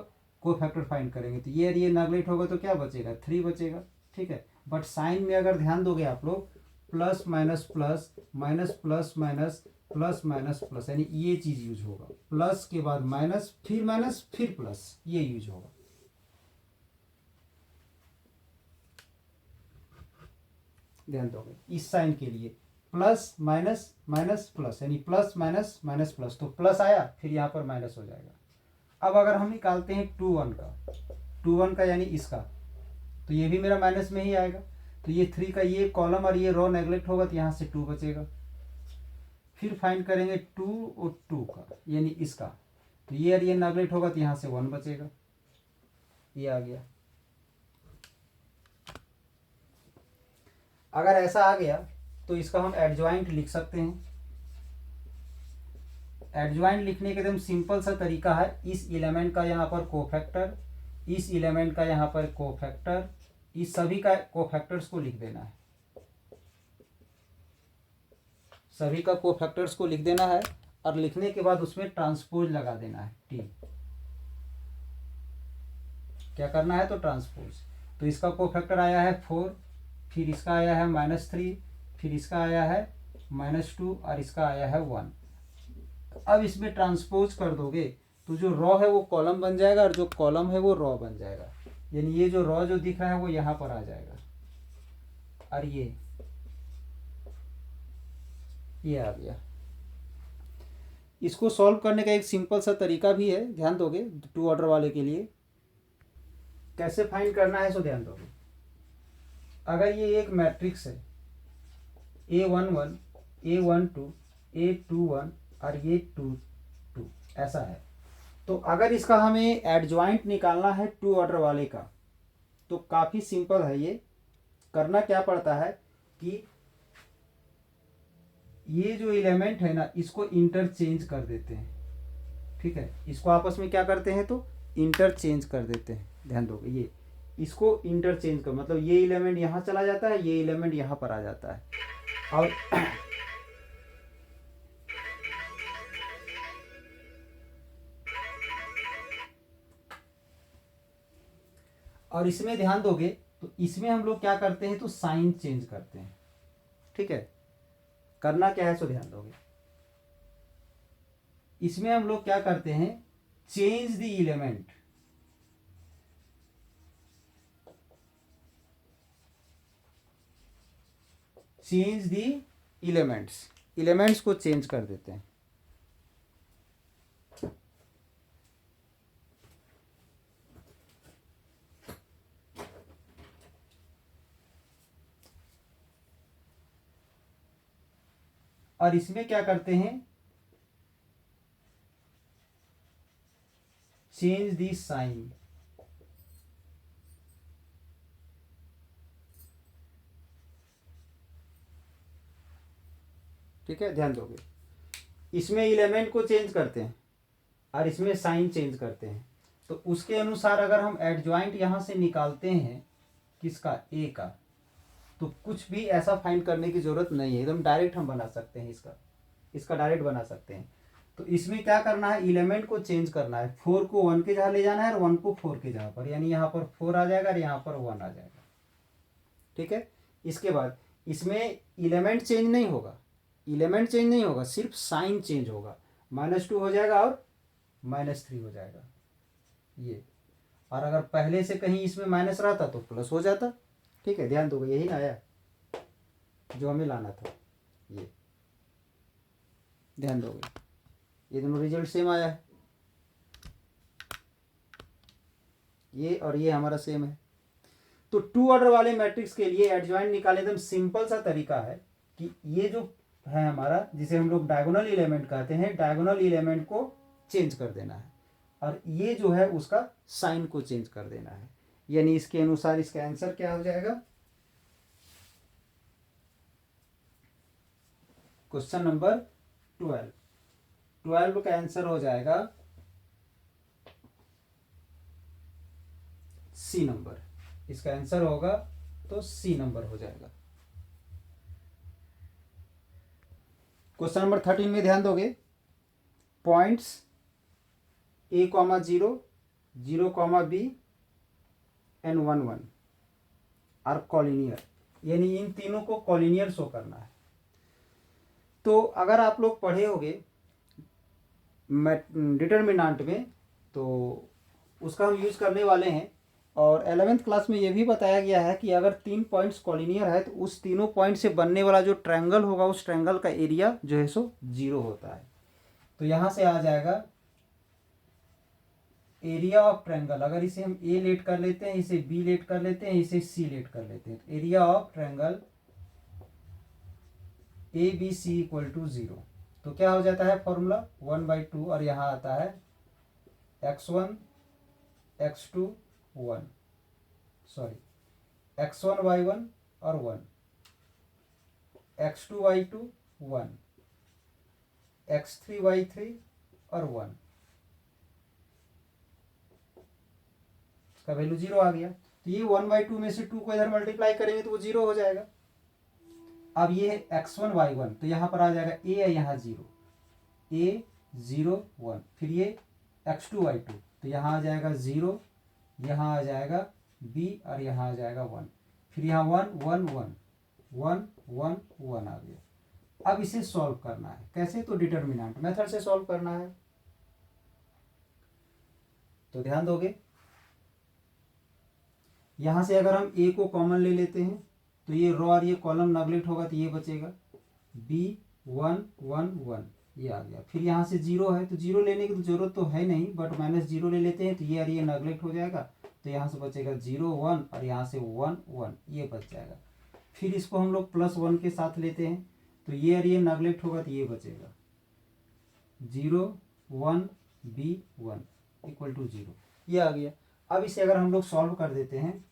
कोफैक्टर फाइंड करेंगे तो ये नेगलेक्ट होगा तो क्या बचेगा, 3 बचेगा। ठीक है, बट साइन में अगर ध्यान दोगे आप लोग plus minus plus minus plus minus plus minus plus, यानी ये चीज यूज होगा, प्लस के बाद माइनस फिर प्लस, ये यूज होगा। ध्यान दोगे इस साइन के लिए प्लस माइनस माइनस प्लस, यानी प्लस माइनस माइनस प्लस, तो प्लस आया फिर यहाँ पर माइनस हो जाएगा। अब अगर हम निकालते हैं 2 1 का यानी इसका, तो ये भी मेरा माइनस में ही आएगा। तो ये 3 का ये कॉलम और ये रो नेगलेक्ट होगा तो यहाँ से 2 बचेगा। फिर फाइंड करेंगे 2 और 2 का यानी इसका, तो ये नेगलेक्ट होगा तो यहाँ से 1 बचेगा, ये आ गया। अगर ऐसा आ गया तो इसका हम एडजॉइंट लिख सकते हैं। एडजॉइंट लिखने का एकदम सिंपल सा तरीका है, इस एलिमेंट का यहाँ पर कोफैक्टर, इस एलिमेंट का यहाँ पर कोफैक्टर, इस सभी का कोफैक्टर्स को लिख देना है, सभी का कोफैक्टर्स को लिख देना है और लिखने के बाद उसमें ट्रांसपोज लगा देना है, टी क्या करना है तो ट्रांसपोज। तो इसका कोफैक्टर आया है 4, फिर इसका आया है -3, फिर इसका आया है -2 और इसका आया है 1। अब इसमें ट्रांसपोज कर दोगे तो जो रॉ है वो कॉलम बन जाएगा और जो कॉलम है वो रॉ बन जाएगा, यानी ये जो रॉ जो दिख रहा है वो यहाँ पर आ जाएगा और ये आ गया। इसको सॉल्व करने का एक सिंपल सा तरीका भी है, ध्यान दोगे 2 ऑर्डर वाले के लिए कैसे फाइंड करना है, सो ध्यान दोगे। अगर ये एक मैट्रिक्स है A11 A12 A21 और ये 2 2 ऐसा है, तो अगर इसका हमें एडजॉइंट निकालना है 2 ऑर्डर वाले का तो काफ़ी सिंपल है। ये करना क्या पड़ता है कि ये जो एलिमेंट है ना इसको इंटरचेंज कर देते हैं, ठीक है, इसको आपस में क्या करते हैं तो इंटरचेंज कर देते हैं। ध्यान दोगे, ये इसको इंटरचेंज कर, मतलब ये एलिमेंट यहाँ चला जाता है, ये एलिमेंट यहाँ पर आ जाता है। और और इसमें ध्यान दोगे तो इसमें हम लोग क्या करते हैं तो साइन चेंज करते हैं। ठीक है, करना क्या है सो ध्यान दोगे, इसमें हम लोग क्या करते हैं, change the element, change the elements, elements को चेंज कर देते हैं। और इसमें क्या करते हैं, चेंज दी साइन, ठीक है, ध्यान दोगे, इसमें एलिमेंट को चेंज करते हैं और इसमें साइन चेंज करते हैं। तो उसके अनुसार अगर हम एडजॉइंट यहां से निकालते हैं किसका, ए का, तो कुछ भी ऐसा फाइंड करने की जरूरत नहीं है, एकदम डायरेक्ट हम बना सकते हैं, इसका डायरेक्ट बना सकते हैं। तो इसमें क्या करना है, एलिमेंट को चेंज करना है, 4 को 1 के जगह ले जाना है और 1 को 4 के जगह पर, यानी यहाँ पर 4 आ जाएगा और यहाँ पर 1 आ जाएगा। ठीक है, इसके बाद इसमें एलिमेंट चेंज नहीं होगा, एलिमेंट चेंज नहीं होगा, सिर्फ साइन चेंज होगा, -2 हो जाएगा और -3 हो जाएगा ये। और अगर पहले से कहीं इसमें माइनस रहता तो प्लस हो जाता। ठीक है, ध्यान दोगे, यही ना आया जो हमें लाना था, ये ध्यान दोगे, ये दोनों रिजल्ट सेम आया है, ये और ये हमारा सेम है। तो 2 ऑर्डर वाले मैट्रिक्स के लिए एडजॉइंट निकालने एकदम सिंपल सा तरीका है कि ये जो है हमारा, जिसे हम लोग डायगोनल एलिमेंट कहते हैं, डायगोनल एलिमेंट को चेंज कर देना है और ये जो है उसका साइन को चेंज कर देना है, यानी इसके अनुसार इसका आंसर क्या हो जाएगा, क्वेश्चन नंबर 12 का आंसर हो जाएगा सी नंबर, इसका आंसर होगा तो सी नंबर हो जाएगा। क्वेश्चन नंबर 13 में ध्यान दोगे, points a,0 0, b and 1 1 are collinear, यानी इन तीनों को कॉलिनियर शो करना है। तो अगर आप लोग पढ़े होगे डिटर्मिनेंट में, तो उसका हम यूज़ करने वाले हैं। और 11th क्लास में ये भी बताया गया है कि अगर 3 पॉइंट्स कॉलिनियर है तो उस तीनों पॉइंट से बनने वाला जो ट्रायंगल होगा उस ट्रायंगल का एरिया जो है सो 0 होता है। तो यहाँ से आ जाएगा एरिया ऑफ ट्रायंगल, अगर इसे हम ए लेट कर लेते हैं, इसे बी लेट कर लेते हैं, इसे सी लेट कर लेते हैं, तो area of triangle A B C equal to 0। तो क्या हो जाता है फॉर्मूला 1/2, और यहाँ आता है x1 x2 1, sorry x1 y1 और 1, x2 y2 1, x3 y3 और 1, इसका वैल्यू 0 आ गया। तो ये 1/2 में से 2 को इधर मल्टीप्लाई करेंगे तो वो 0 हो जाएगा। अब ये है x1 y1, तो यहाँ पर आ जाएगा a है, यहाँ 0, a 0 1, फिर ये x2 y2, तो यहाँ आ जाएगा 0, यहाँ आ जाएगा b और यहाँ आ जाएगा 1, फिर यहाँ 1 1 1 1 1 1 आ गया। अब इसे सॉल्व करना है, कैसे, तो डिटर्मिनेंट मेथड से सॉल्व करना है। तो ध्यान दोगे, यहाँ से अगर हम a को कॉमन ले लेते हैं तो ये रो और ये कॉलम नेगलेक्ट होगा, तो ये बचेगा b 1 1 1, ये आ गया। फिर यहाँ से 0 है तो 0 लेने की तो जरूरत तो है नहीं, बट -0 ले लेते हैं तो ये और ये नेगलेक्ट हो जाएगा, तो यहाँ से बचेगा 0 1 और यहाँ से 1 1, ये बच जाएगा। फिर इसको हम लोग +1 के साथ लेते हैं तो ये और ये नेगलेक्ट होगा, तो ये बचेगा 0 1 b 1 इक्वल टू 0, ये आ गया। अब इसे अगर हम लोग सॉल्व कर देते हैं,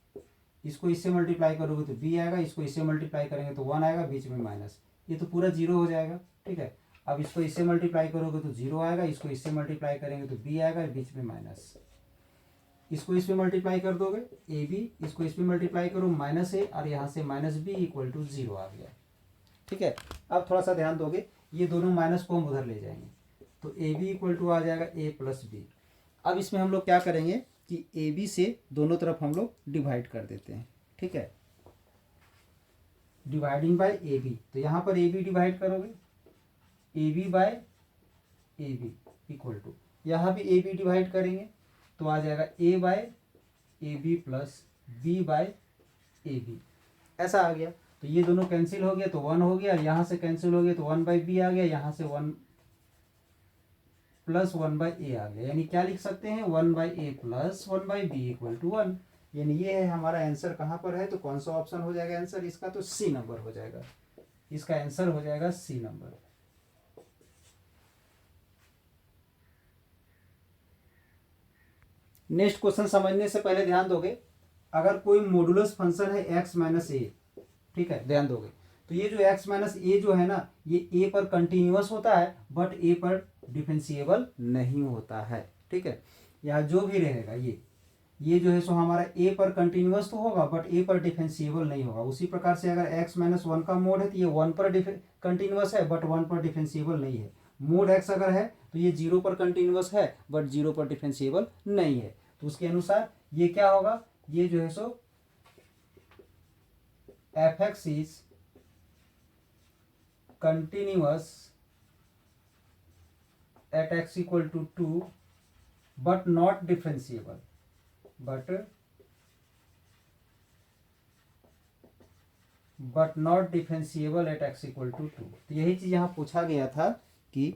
इसको इससे मल्टीप्लाई करोगे तो b आएगा, इसको इससे मल्टीप्लाई करेंगे तो 1 आएगा, बीच में माइनस, ये तो पूरा 0 हो जाएगा। ठीक है, अब इसको इससे मल्टीप्लाई करोगे तो 0 आएगा, इसको इससे मल्टीप्लाई करेंगे तो b आएगा, बीच में माइनस। इसको इसमें मल्टीप्लाई कर दोगे ए बी, इसको इसमें मल्टीप्लाई करो माइनस ए, और यहाँ से माइनस बी इक्वल टू 0 आ गया। ठीक है, अब थोड़ा सा ध्यान दोगे, ये दोनों माइनस को हम उधर ले जाएंगे तो ए बी इक्वल टू आ जाएगा ए प्लस बी। अब इसमें हम लोग क्या करेंगे कि ए बी से दोनों तरफ हम लोग डिवाइड कर देते हैं। ठीक है, डिवाइडिंग बाय ए बी, तो यहाँ पर ए बी डिवाइड करोगे, A B by A B equal to, यहाँ भी ए बी डिवाइड करेंगे तो आ जाएगा A by A B plus B by A B, ऐसा आ गया। तो ये दोनों कैंसिल हो गया तो 1 हो गया, यहाँ से कैंसिल हो गया तो 1 बाई बी आ गया, यहाँ से 1 प्लस 1 बाई ए आ गया। यानी क्या लिख सकते हैं, 1 by A plus 1 by B equal to 1। यानी ये है हमारा आंसर। कहाँ पर है तो कौन सा ऑप्शन हो जाएगा आंसर इसका, तो सी नंबर हो जाएगा। इसका आंसर हो जाएगा सी नंबर। नेक्स्ट क्वेश्चन समझने से पहले ध्यान दोगे, अगर कोई मॉडुलस फंक्शन है x माइनस ए, ठीक है, ध्यान दोगे तो ये जो x माइनस ए जो है ना, ये a पर कंटिन्यूअस होता है बट a पर डिफरेंशिएबल नहीं होता है। ठीक है, यहाँ जो भी रहेगा ये जो है सो हमारा a पर कंटिन्यूअस तो होगा बट a पर डिफरेंशिएबल नहीं होगा। उसी प्रकार से अगर x माइनस 1 का मोड है तो ये 1 पर कंटिन्यूअस है बट 1 पर डिफरेंशिएबल नहीं है। मोड x अगर है तो ये 0 पर कंटिन्यूअस है बट 0 पर डिफरेंशिएबल नहीं है। तो उसके अनुसार ये क्या होगा, ये जो है so F X is continuous at X equal to 2 but not differentiable, but not differentiable at X equal to 2। तो यही चीज यहाँ पूछा गया था कि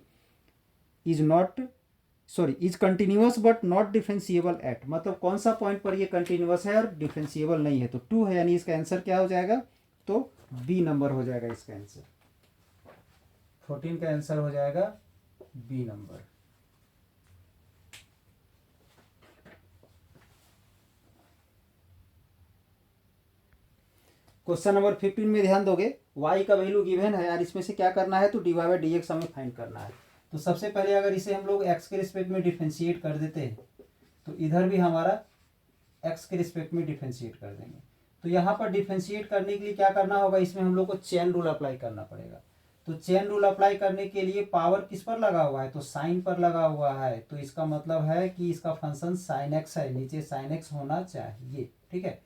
is continuous but not differentiable at, मतलब कौन सा पॉइंट पर ये कंटिन्यूअस है और डिफरेंशिएबल नहीं है। तो 2 है, यानी इसका आंसर क्या हो जाएगा, तो बी नंबर हो जाएगा इसका आंसर। 14 का आंसर हो जाएगा बी नंबर। क्वेश्चन नंबर 15 में ध्यान दोगे, y का वैल्यू गिवन है यार, इसमें से क्या करना है तो d y by d x हमें फाइंड करना है। तो सबसे पहले अगर इसे हम लोग x के रिस्पेक्ट में डिफरेंशिएट कर देते हैं तो इधर भी हमारा x के रिस्पेक्ट में डिफरेंशिएट कर देंगे। तो यहाँ पर डिफरेंशिएट करने के लिए क्या करना होगा, इसमें हम लोग को चेन रूल अप्लाई करना पड़ेगा। तो चेन रूल अप्लाई करने के लिए पावर किस पर लगा हुआ है, तो साइन पर लगा हुआ है। तो इसका मतलब है कि इसका फंक्शन साइन एक्स है, नीचे साइन एक्स होना चाहिए। ठीक है,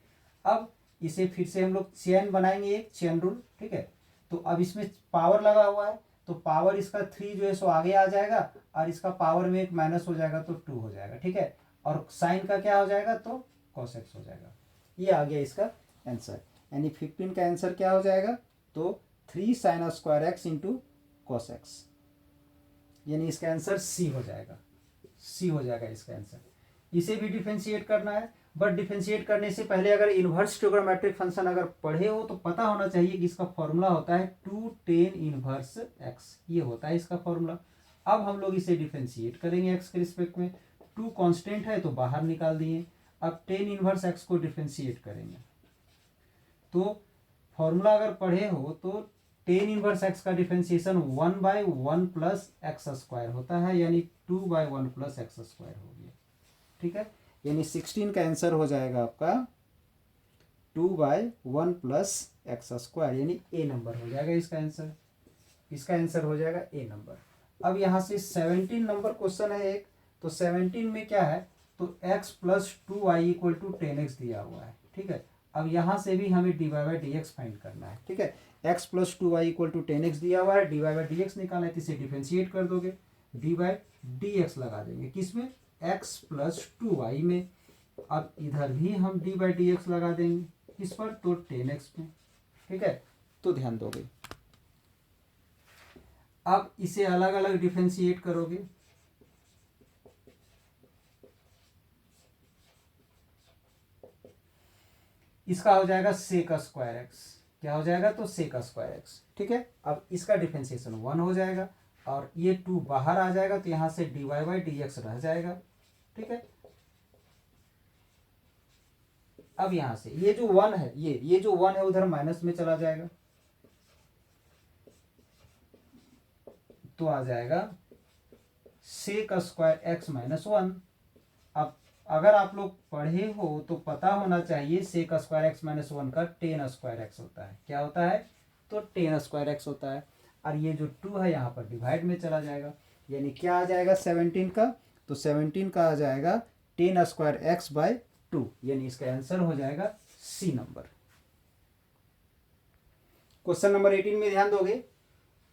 अब इसे फिर से हम लोग चेन बनाएंगे, एक चेन रूल। ठीक है, तो अब इसमें पावर लगा हुआ है तो पावर इसका 3 जो है सो आगे आ जाएगा और इसका पावर में एक माइनस हो जाएगा तो 2 हो जाएगा। ठीक है, और साइन का क्या हो जाएगा तो cos x हो जाएगा। ये आ गया इसका आंसर। यानी 15 का आंसर क्या हो जाएगा, तो 3 sin square x into cos x, यानी इसका आंसर सी हो जाएगा। सी हो जाएगा इसका आंसर। इसे भी डिफरेंशिएट करना है, बट डिफरेंशिएट करने से पहले अगर इन्वर्स ट्रिग्नोमेट्रिक फंक्शन अगर पढ़े हो तो पता होना चाहिए कि इसका फॉर्मूला होता है 2 tan इनवर्स x, ये होता है इसका फॉर्मूला। अब हम लोग इसे डिफरेंशिएट करेंगे x के रिस्पेक्ट में। 2 कांस्टेंट है तो बाहर निकाल दिए। अब tan इनवर्स x को डिफरेंशिएट करेंगे तो फॉर्मूला अगर पढ़े हो तो tan इनवर्स x का डिफरेंशिएशन 1/1 प्लस एक्स स्क्वायर होता है, यानी 2/1 प्लस एक्स स्क्वायर हो गया। ठीक है, यानी 16 का आंसर हो जाएगा आपका 2/1 प्लस एक्स स्क्वायर, यानी ए नंबर हो जाएगा इसका आंसर। इसका आंसर हो जाएगा ए नंबर। अब यहाँ से 17 नंबर क्वेश्चन है एक, तो 17 में क्या है तो x plus 2y equal to 10x दिया हुआ है। ठीक है, अब यहाँ से भी हमें d y by d x find करना है। ठीक है, x plus 2y equal to 10x दिया हुआ है, d y by d x निकालना है तो इसे डिफरेंशिएट कर दोगे, डी बाई डी एक्स लगा देंगे किसमें, x प्लस 2y में। अब इधर भी हम डी बाई डी एक्स लगा देंगे किस पर, तो 10x में। ठीक है, तो ध्यान दोगे। अब इसे अलग अलग डिफरेंशिएट करोगे, इसका हो जाएगा सेक स्क्वायर एक्स। क्या हो जाएगा तो सेक स्क्वायर एक्स। ठीक है, अब इसका डिफरेंशिएशन 1 हो जाएगा और ये 2 बाहर आ जाएगा तो यहाँ से d y by d x रह जाएगा। ठीक है, अब यहां से ये जो 1 है, ये जो 1 है उधर माइनस में चला जाएगा तो आ जाएगा sec square x minus one. अब अगर आप लोग पढ़े हो तो पता होना चाहिए sec square x minus one का टेन स्क्वायर एक्स होता है। क्या होता है? तो टेन स्क्वायर एक्स होता है। और ये जो टू है यहाँ पर डिवाइड में चला जाएगा, यानी क्या आ जाएगा 17 का? तो 17 का आ जाएगा ten square x by two, यानी इसका आंसर हो जाएगा सी नंबर। क्वेश्चन नंबर 18 में ध्यान दोगे,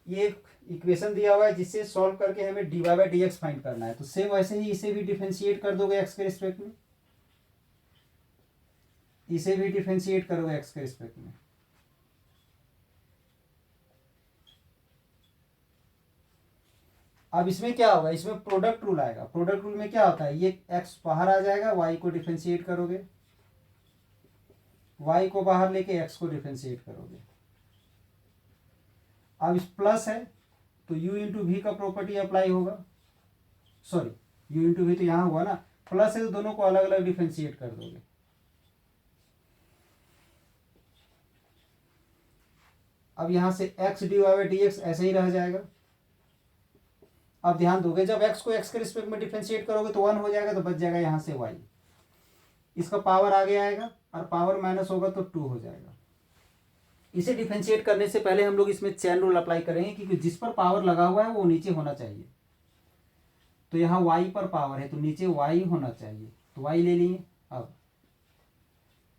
ये एक इक्वेशन दिया हुआ है जिससे सॉल्व करके हमें d y by d x find करना है। तो सेम वैसे ही इसे भी डिफरेंशिएट कर दोगे एक्स के रिस्पेक्ट में, इसे भी डिफरेंशिएट करोगे एक्स के रिस्पेक्ट में। अब इसमें क्या होगा, इसमें प्रोडक्ट रूल आएगा। प्रोडक्ट रूल में क्या होता है, ये एक्स बाहर आ जाएगा, वाई को डिफरेंशिएट करोगे, वाई को बाहर लेके एक्स को डिफरेंशिएट करोगे। अब इस प्लस है तो u इंटू वी का प्रॉपर्टी अप्लाई होगा, सॉरी u इंटू वी तो यहां हुआ ना, प्लस है तो दोनों को अलग अलग डिफरेंशिएट कर दोगे। अब यहां से x d y by d x ऐसे ही रह जाएगा। अब ध्यान दोगे, जब x को x के रिस्पेक्ट में डिफरेंशिएट करोगे तो 1 हो जाएगा, तो बच जाएगा यहां से y, इसका पावर आगे आएगा और पावर माइनस होगा तो 2 हो जाएगा। इसे डिफरेंशिएट करने से पहले हम लोग इसमें चेन रूल अप्लाई करेंगे, क्योंकि जिस पर पावर लगा हुआ है वो नीचे होना चाहिए। तो यहाँ y पर पावर है तो नीचे y होना चाहिए, तो y ले लिए। अब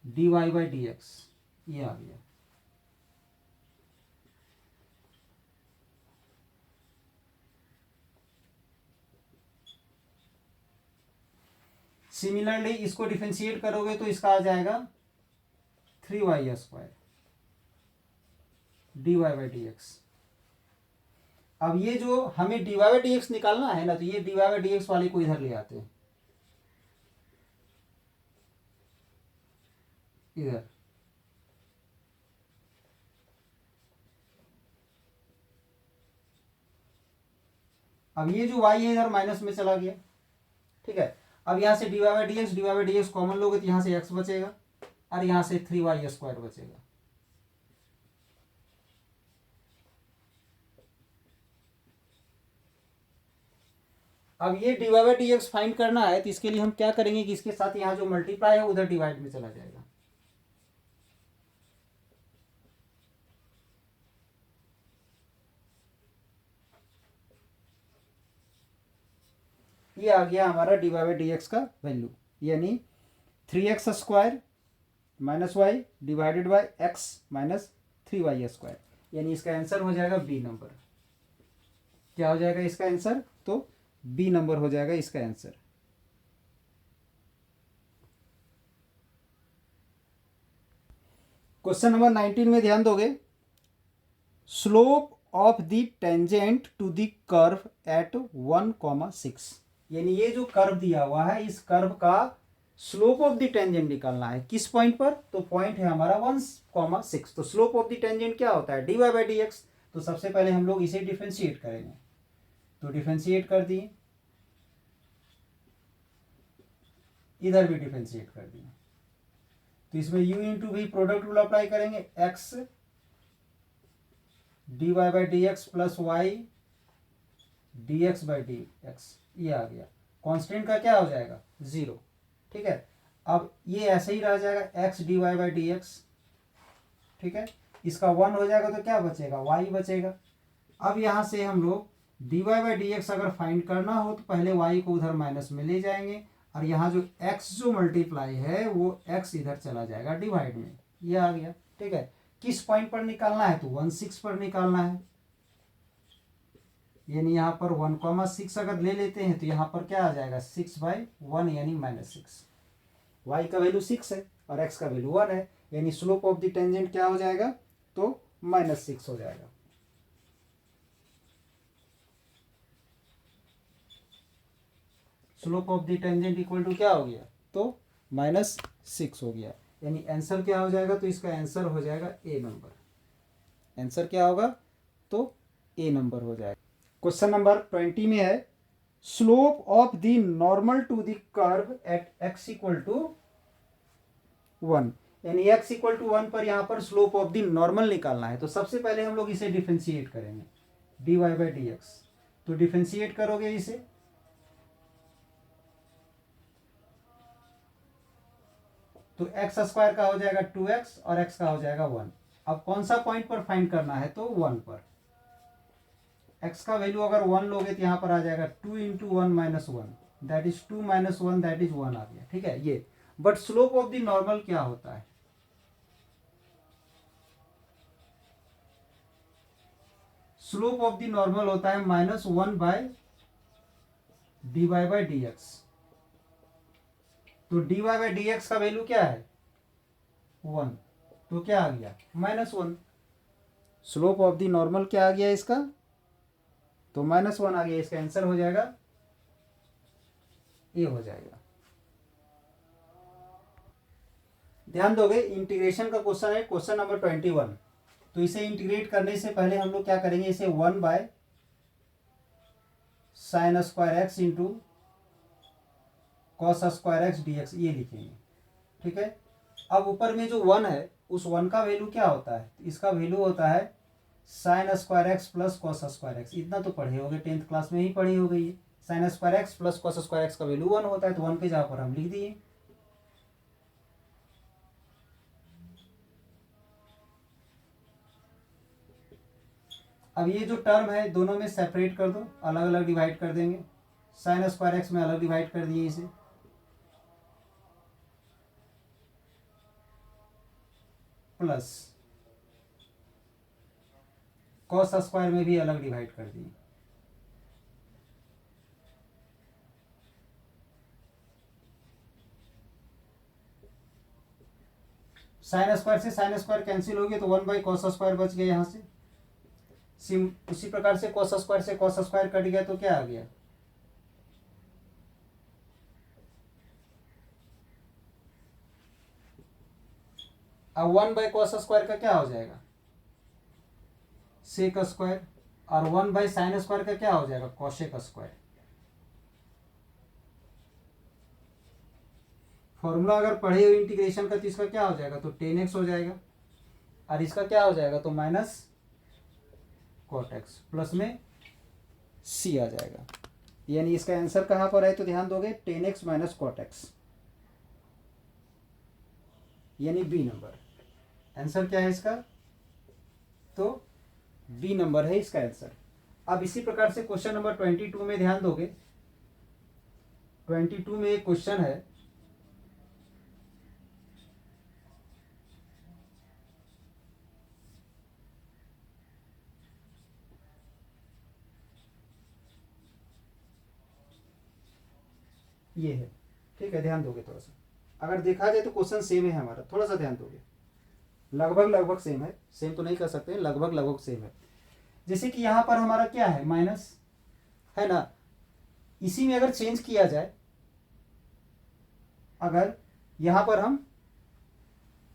d y by d x ये आ गया। सिमिलरली इसको डिफरेंशिएट करोगे तो इसका आ जाएगा 3y square d y by d x. अब ये जो हमें d y by d x निकालना है ना, तो ये d y by d x वाले को इधर ले आते हैं, इधर। अब ये जो y है इधर माइनस में चला गया, ठीक है। अब यहां से d y by d x common लोगे तो यहां से x बचेगा और यहां से 3y स्क्वायर बचेगा। अब ये d y by d x find करना है, तो इसके लिए हम क्या करेंगे कि इसके साथ यहाँ जो मल्टीप्लाई है उधर डिवाइड में चला जाएगा। ये आ गया हमारा d y by d x का वैल्यू, यानी 3x square minus y divided by x minus 3y square, यानी इसका आंसर हो जाएगा बी नंबर। क्या हो जाएगा इसका आंसर? तो बी नंबर हो जाएगा इसका आंसर। क्वेश्चन नंबर 19 में ध्यान दोगे, slope of the tangent to the curve at 1,6, यानी ये जो कर्व दिया हुआ है इस कर्व का स्लोप ऑफ द टेंजेंट निकालना है। किस पॉइंट पर? तो पॉइंट है हमारा 1,6। तो स्लोप ऑफ द टेंजेंट क्या होता है? D y by d x. तो सबसे पहले हम लोग इसे डिफरेंशिएट करेंगे, तो डिफरेंशिएट कर दिए, इधर भी डिफरेंशिएट कर दिए, तो इसमें u into v product rule apply करेंगे, x d y by d x plus y d x by d x, ये आ गया। कांस्टेंट का क्या हो जाएगा? 0, ठीक है। अब ये ऐसे ही रह जाएगा x d y by d x, ठीक है। इसका 1 हो जाएगा तो क्या बचेगा? y बचेगा। अब यहाँ से हम लोग d y by d x अगर फाइंड करना हो तो पहले y को उधर माइनस में ले जाएंगे, और यहाँ जो x जो मल्टीप्लाई है वो x इधर चला जाएगा डिवाइड में, ये आ गया, ठीक है। किस पॉइंट पर निकालना है? तो 1,6 पर निकालना है, यानी यहाँ पर 1,6 अगर ले लेते हैं तो यहाँ पर क्या आ जाएगा? 6/1 यानी -6। y का वैल्यू 6 है और x का वैल्यू 1 है, यानी स्लोप ऑफ द टेंजेंट क्या हो जाएगा? तो -6 हो जाएगा। Slope of the tangent equal to क्या हो गया? तो -6 हो गया, यानी आंसर क्या हो जाएगा? तो इसका आंसर हो जाएगा ए नंबर। आंसर क्या होगा? तो ए नंबर हो जाएगा। क्वेश्चन नंबर 20 में है, slope of the normal to the curve at x equal to 1, यानी x इक्वल टू 1 पर यहाँ पर स्लोप ऑफ द नॉर्मल निकालना है। तो सबसे पहले हम लोग इसे डिफरेंशिएट करेंगे, d y by d x. तो डिफरेंशिएट करोगे इसे, तो एक्स स्क्वायर का हो जाएगा 2x और x का हो जाएगा 1। अब कौन सा पॉइंट पर फाइंड करना है, तो 1 पर। x का वैल्यू अगर 1 लोगे तो यहाँ पर आ जाएगा 2 into 1 minus 1, that is 2 minus 1, that is 1 आ गया। ठीक है ये। But slope of the normal क्या होता है, स्लोप ऑफ द नॉर्मल होता है -1 by dy by d x. तो dy बाई डी एक्स का वैल्यू क्या है 1, तो क्या आ गया -1। स्लोप ऑफ द नॉर्मल क्या आ गया इसका, तो -1 आ गया। इसका आंसर हो जाएगा ए हो जाएगा। ध्यान दोगे, इंटीग्रेशन का क्वेश्चन है, क्वेश्चन नंबर 21। तो इसे इंटीग्रेट करने से पहले हम लोग क्या करेंगे, इसे 1 by sine square x into cos square x D x ये लिखेंगे। ठीक है। अब ऊपर में जो 1 है उस 1 का वैल्यू क्या होता है, इसका वैल्यू होता है sine square x plus cos square x. इतना तो पढ़े होगे, 10th क्लास में ही पढ़ी हो गई है। Sine square x plus cos square x का वैल्यू 1 होता है, तो 1 के जगह पर हम लिख दिए। अब ये जो टर्म है दोनों में सेपरेट कर दो, अलग अलग डिवाइड कर देंगे। साइन स्क्वायर एक्स में अलग डिवाइड कर दिए इसे, प्लस कॉस स्क्वायर में भी अलग डिवाइड कर दिए। साइन स्क्वायर से साइन स्क्वायर कैंसिल हो गया, तो 1 बाई कॉस स्क्वायर बच गया यहाँ से। उसी प्रकार से कॉस स्क्वायर से कॉस स्क्वायर कट गया, तो क्या आ गया अब 1 बाई कॉस स्क्वायर का क्या हो जाएगा सेक स्क्वायर, और 1 बाई साइन स्क्वायर का क्या हो जाएगा कॉशेक स्क्वायर। फॉर्मूला अगर पढ़े हो इंटीग्रेशन का तो इसका क्या हो जाएगा, तो 10x हो जाएगा, और इसका क्या हो जाएगा, तो माइनस कॉट एक्स, प्लस में c आ जाएगा। यानी इसका आंसर कहाँ पर है, तो ध्यान दोगे 10x माइनस कॉट एक्स, यानी बी नंबर। आंसर क्या है इसका, तो बी नंबर है इसका आंसर। अब इसी प्रकार से क्वेश्चन नंबर 22 में ध्यान दोगे, 22 में एक क्वेश्चन है, ये है। ठीक है, ध्यान दोगे थोड़ा सा। अगर देखा जाए तो क्वेश्चन सेम है हमारा, थोड़ा सा ध्यान दोगे। लगभग लगभग सेम है, सेम तो नहीं कर सकते, लगभग लगभग सेम है। जैसे कि यहाँ पर हमारा क्या है माइनस है ना, इसी में अगर चेंज किया जाए, अगर यहाँ पर हम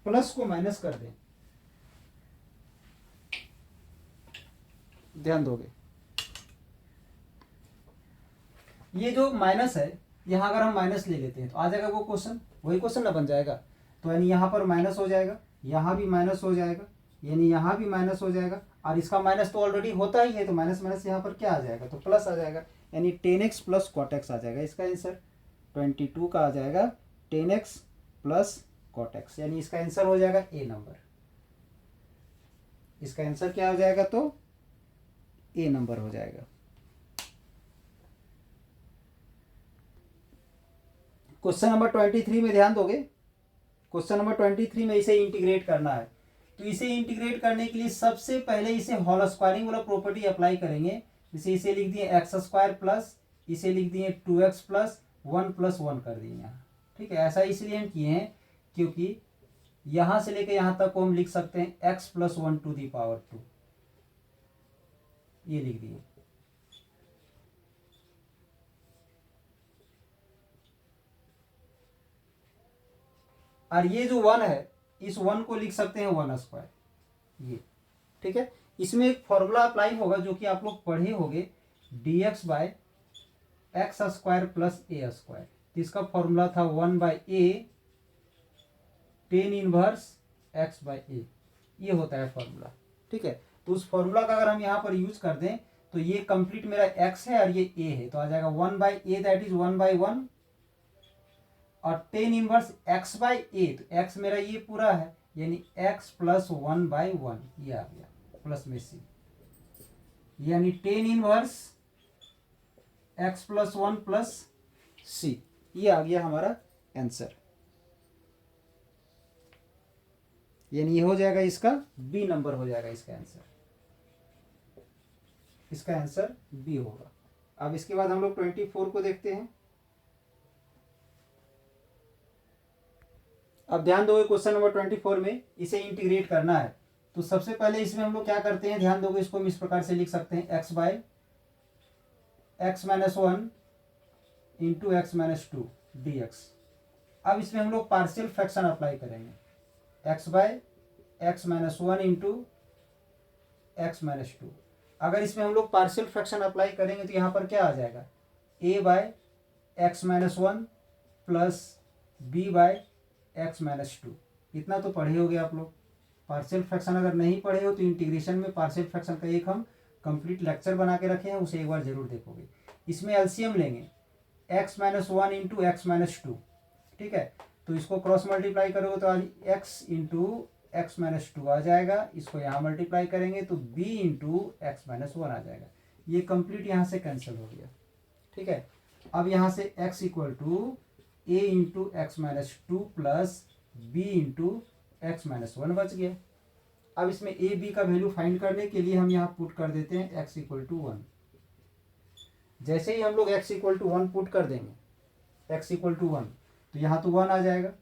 प्लस को माइनस कर दें, ध्यान दोगे ये जो माइनस है, यहाँ अगर हम माइनस ले लेते हैं तो आ जाएगा वो क्वेश्चन, वही क्वेश्चन ना बन जाएगा। तो यानी यहाँ पर माइनस हो जाएगा, यहाँ भी माइनस हो जाएगा, यानी यहाँ भी माइनस हो जाएगा, और इसका माइनस तो ऑलरेडी होता ही है, तो माइनस माइनस यहाँ पर क्या आ जाएगा, तो प्लस आ जाएगा, यानी 10x प्लस कॉट एक्स आ जाएगा। इसका आंसर 22 का आ जाएगा 10x प्लस कॉट एक्स, यानी इसका आंसर हो जाएगा ए नंबर। इसका आंसर क्या हो जाएगा, तो ए नंबर हो जाएगा। क्वेश्चन नंबर 23 में ध्यान दोगे, क्वेश्चन नंबर 23 में इसे इंटीग्रेट करना है। तो इसे इंटीग्रेट करने के लिए सबसे पहले इसे होल स्क्वायरिंग वाला प्रॉपर्टी अप्लाई करेंगे। इसे लिख दिए एक्स स्क्वायर प्लस, इसे लिख दिए 2x प्लस 1 प्लस 1 कर दिए यहाँ। ठीक है, ऐसा इसलिए हम किए हैं क्योंकि यहाँ से लेकर यहाँ तक को हम लिख सकते हैं x plus 1 to the power 2, ये लिख दिए। और ये जो 1 है, इस 1 को लिख सकते हैं 1 स्क्वायर, ये। ठीक है, इसमें एक फॉर्मूला अप्लाई होगा जो कि आप लोग पढ़े होंगे, dx by X square plus A square. इसका फॉर्मूला था 1 by A tan inverse X by A, ये होता है फॉर्मूला। ठीक है, तो उस फॉर्मूला का अगर हम यहाँ पर यूज कर दें तो ये कंप्लीट मेरा x है और ये a है, तो आ जाएगा 1/a दैट इज 1/1, और टेन इनवर्स x बाई ए, तो x मेरा ये पूरा है यानी x प्लस 1/1, ये आ गया प्लस में c, यानी tan inverse x plus 1 plus c, ये आ गया हमारा आंसर। यानी ये हो जाएगा इसका बी नंबर हो जाएगा इसका आंसर, इसका आंसर बी होगा। अब इसके बाद हम लोग 24 को देखते हैं। अब ध्यान दो क्वेश्चन नंबर 24 में इसे इंटीग्रेट करना है, तो सबसे पहले इसमें हम लोग क्या करते हैं, ध्यान दोगे इसको हम इस प्रकार से लिख सकते हैं x by x minus 1 into x minus 2 d x. अब इसमें हम लोग पार्शियल फ्रैक्शन अप्लाई करेंगे, x by x minus 1 into x minus 2। अगर इसमें हम लोग पार्शियल फ्रैक्शन अप्लाई करेंगे तो यहाँ पर क्या आ जाएगा, a by x minus 1 plus b by x minus 2। इतना तो पढ़े होगे आप लोग। पार्शियल फ्रैक्शन अगर नहीं पढ़े हो तो इंटीग्रेशन में पार्शियल फ्रैक्शन का एक हम कंप्लीट लेक्चर बना के रखे हैं, उसे एक बार जरूर देखोगे। इसमें एलसीएम लेंगे x minus 1 into x minus 2, ठीक है, तो इसको क्रॉस मल्टीप्लाई करोगे तो x इंटू एक्स माइनस 2 आ जाएगा, इसको यहाँ मल्टीप्लाई करेंगे तो b इंटू एक्स माइनस 1 आ जाएगा। ये कंप्लीट यहाँ से कैंसिल हो गया, ठीक है। अब यहाँ से x equal to a into x minus 2 plus b into x minus 1 बच गया। अब इसमें a b का वैल्यू फाइंड करने के लिए हम यहाँ पुट कर देते हैं x इक्वल टू 1। जैसे ही हम लोग x इक्वल टू 1 पुट कर देंगे, x इक्वल टू 1, तो यहाँ तो 1 आ जाएगा,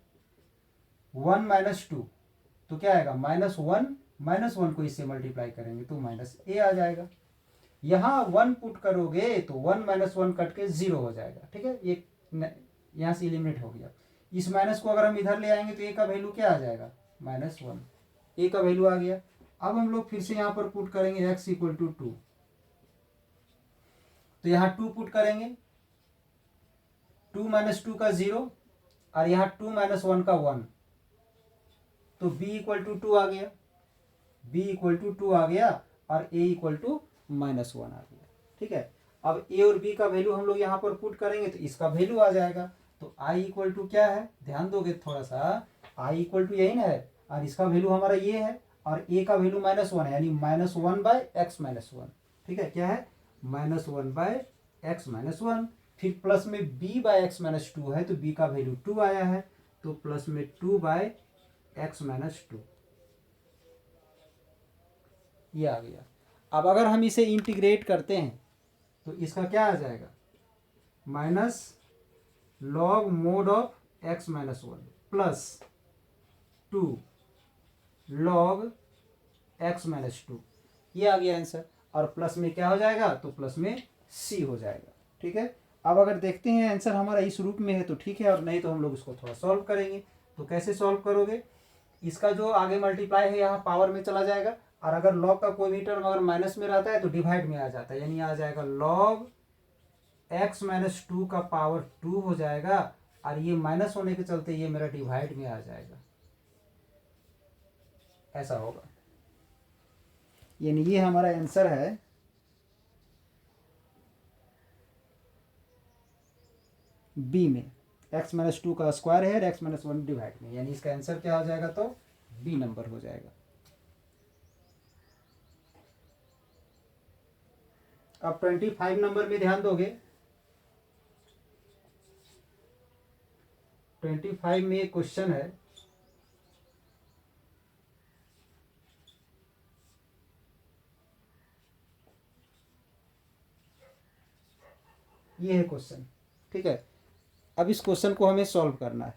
1 माइनस 2 तो क्या आएगा -1, -1 को इससे मल्टीप्लाई करेंगे तो माइनस a आ जाएगा। यहाँ 1 पुट करोगे तो 1 माइनस 1 कट के 0 हो जाएगा, ठीक है, ये यहाँ से एलिमिनेट हो गया। इस माइनस को अगर हम इधर ले आएंगे तो a का वैल्यू क्या आ जाएगा, -1, a का वैल्यू आ गया। अब हम लोग फिर से यहाँ पर पुट करेंगे x इक्वल टू 2, तो यहाँ 2 पुट करेंगे, 2 माइनस 2 का 0 और यहाँ 2 माइनस 1 का 1, तो b इक्वल टू 2 आ गया, b इक्वल टू 2 आ गया और a इक्वल टू -1 आ गया, ठीक है। अब a और b का वैल्यू हम लोग यहाँ पर पुट करेंगे तो इसका वैल्यू आ जाएगा, तो i इक्वल टू क्या है, ध्यान दोगे थोड़ा सा, i इक्वल टू यही ना है और इसका वैल्यू हमारा ये है और a का वैल्यू -1 है, यानी -1 बाय एक्स माइनस 1, ठीक है, क्या है, -1 बाय एक्स माइनस 1। फिर प्लस में b बाय एक्स माइनस 2 है तो b का वैल्यू 2 आया है, तो प्लस में 2 बाय एक्स माइनस 2, ये आ गया। अब अगर हम इसे इंटीग्रेट करते हैं तो इसका क्या आ जाएगा, minus log mode of x minus 1 plus 2 log x minus 2, ये आ गया आंसर। और प्लस में क्या हो जाएगा, तो प्लस में c हो जाएगा, ठीक है। अब अगर देखते हैं आंसर हमारा इस रूप में है तो ठीक है, और नहीं तो हम लोग इसको थोड़ा सॉल्व करेंगे। तो कैसे सॉल्व करोगे, इसका जो आगे मल्टीप्लाई है यहाँ पावर में चला जाएगा, और अगर लॉग का कोई भी टर्म अगर माइनस में रहता है तो डिवाइड में आ जाता है, यानी आ जाएगा लॉग एक्स माइनस 2 का पावर 2 हो जाएगा, और ये माइनस होने के चलते ये मेरा डिवाइड में आ जाएगा, ऐसा होगा। यानी ये हमारा आंसर है बी में, एक्स माइनस 2 का स्क्वायर है और एक्स माइनस 1 डिवाइड में, यानी इसका आंसर क्या हो जाएगा, तो बी नंबर हो जाएगा। अब 25 नंबर में ध्यान दोगे, 25 में एक क्वेश्चन है, ये है क्वेश्चन, ठीक है। अब इस क्वेश्चन को हमें सॉल्व करना है,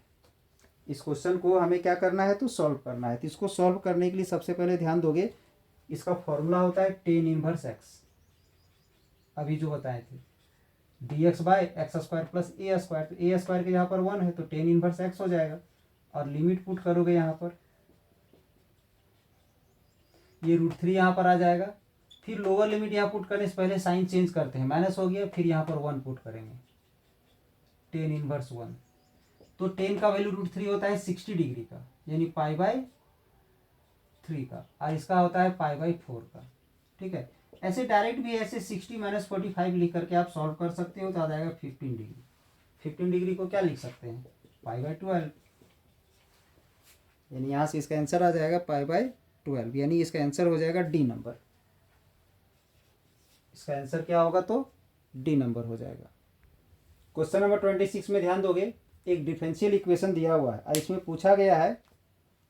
इस क्वेश्चन को हमें क्या करना है, तो सॉल्व करना है। तो इसको सॉल्व करने के लिए सबसे पहले ध्यान दोगे, इसका फॉर्मूला होता है टेन इनवर्स एक्स, अभी जो बताए थे, D X by X square plus A square, तो ए स्क्वायर के यहाँ पर 1 है तो टेन इनवर्स एक्स हो जाएगा, और लिमिट पुट करोगे यहाँ पर, ये √3 यहाँ पर आ जाएगा। फिर लोअर लिमिट यहाँ पुट करने से पहले साइन चेंज करते हैं, माइनस हो गया, फिर यहाँ पर 1 पुट करेंगे, टेन इनवर्स 1, तो 10 का वैल्यू √3 होता है 60 डिग्री का, यानी पाई बाय 3 का, और इसका होता है पाई बाय 4 का, ठीक है। ऐसे डायरेक्ट भी ऐसे 60 - 45 लिख करके आप सॉल्व कर सकते हो तो आ जाएगा 15 डिग्री। 15 डिग्री को क्या लिख सकते हैं, π/12, यानी यहाँ से इसका आंसर आ जाएगा π/12, यानी इसका आंसर हो जाएगा डी नंबर। इसका आंसर क्या होगा तो डी नंबर हो जाएगा। क्वेश्चन नंबर 26 में ध्यान दोगे, एक डिफरेंशियल इक्वेशन दिया हुआ है और इसमें पूछा गया है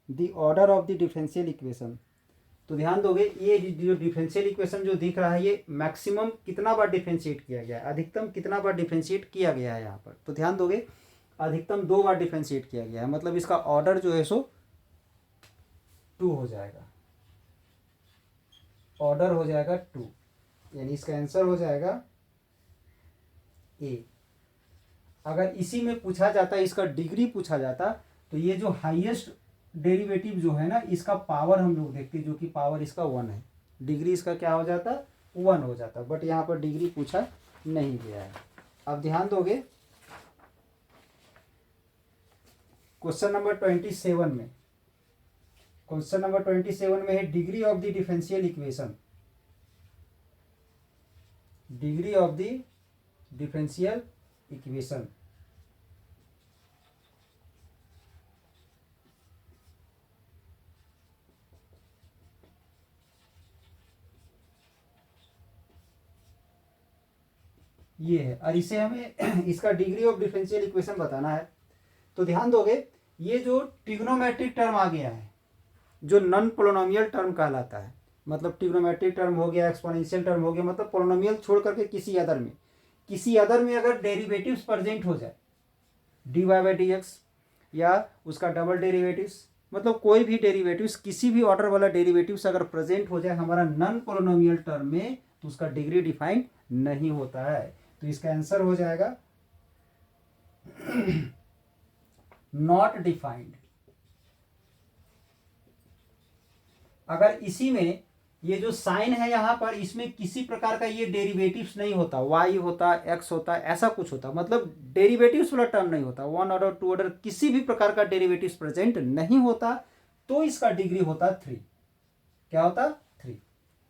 the order of the differential equation. तो ध्यान दोगे ये जो डिफरेंशियल इक्वेशन जो दिख रहा है ये मैक्सिमम कितना बार डिफरेंशिएट किया गया है, अधिकतम कितना बार डिफरेंशिएट किया गया है यहाँ पर। तो ध्यान दोगे अधिकतम 2 बार डिफरेंशिएट किया गया है, मतलब इसका ऑर्डर जो है सो 2 हो जाएगा, ऑर्डर हो जाएगा 2, यानी इसका आंसर हो जाएगा ए। अगर इसी में पूछा जाता, इसका डिग्री पूछा जाता, तो ये जो हाईएस्ट डेरिवेटिव जो है ना इसका पावर हम लोग देखते जो कि पावर इसका 1 है, डिग्री इसका क्या हो जाता 1 हो जाता, बट यहाँ पर डिग्री पूछा नहीं गया है। अब ध्यान दोगे क्वेश्चन नंबर 27 में, क्वेश्चन नंबर 27 में है degree of the differential equation, degree of the differential equation. ये है और इसे हमें इसका डिग्री ऑफ डिफरेंशियल इक्वेशन बताना है। तो ध्यान दोगे ये जो ट्रिग्नोमेट्रिक टर्म आ गया है जो नॉन पोलिनोमियल टर्म कहलाता है, मतलब ट्रिग्नोमेट्रिक टर्म हो गया, एक्सपोनेंशियल टर्म हो गया, मतलब पोलिनोमियल छोड़ करके किसी अदर में अगर डेरिवेटिव्स प्रेजेंट हो जाए dy/dx या उसका डबल डेरिवेटिव्स, मतलब कोई भी डेरिवेटिव्स किसी भी ऑर्डर वाला डेरिवेटिव्स अगर प्रेजेंट हो जाए हमारा नॉन पोलिनोमियल टर्म में तो उसका डिग्री डिफाइन नहीं होता है। तो इसका आंसर हो जाएगा नॉट डिफाइंड। अगर इसी में ये जो साइन है यहाँ पर इसमें किसी प्रकार का ये डेरिवेटिव्स नहीं होता, y होता, x होता, ऐसा कुछ होता, मतलब डेरिवेटिव्स वाला टर्म नहीं होता, 1 ऑर्डर 2 ऑर्डर किसी भी प्रकार का डेरिवेटिव्स प्रेजेंट नहीं होता, तो इसका डिग्री होता 3। क्या होता 3।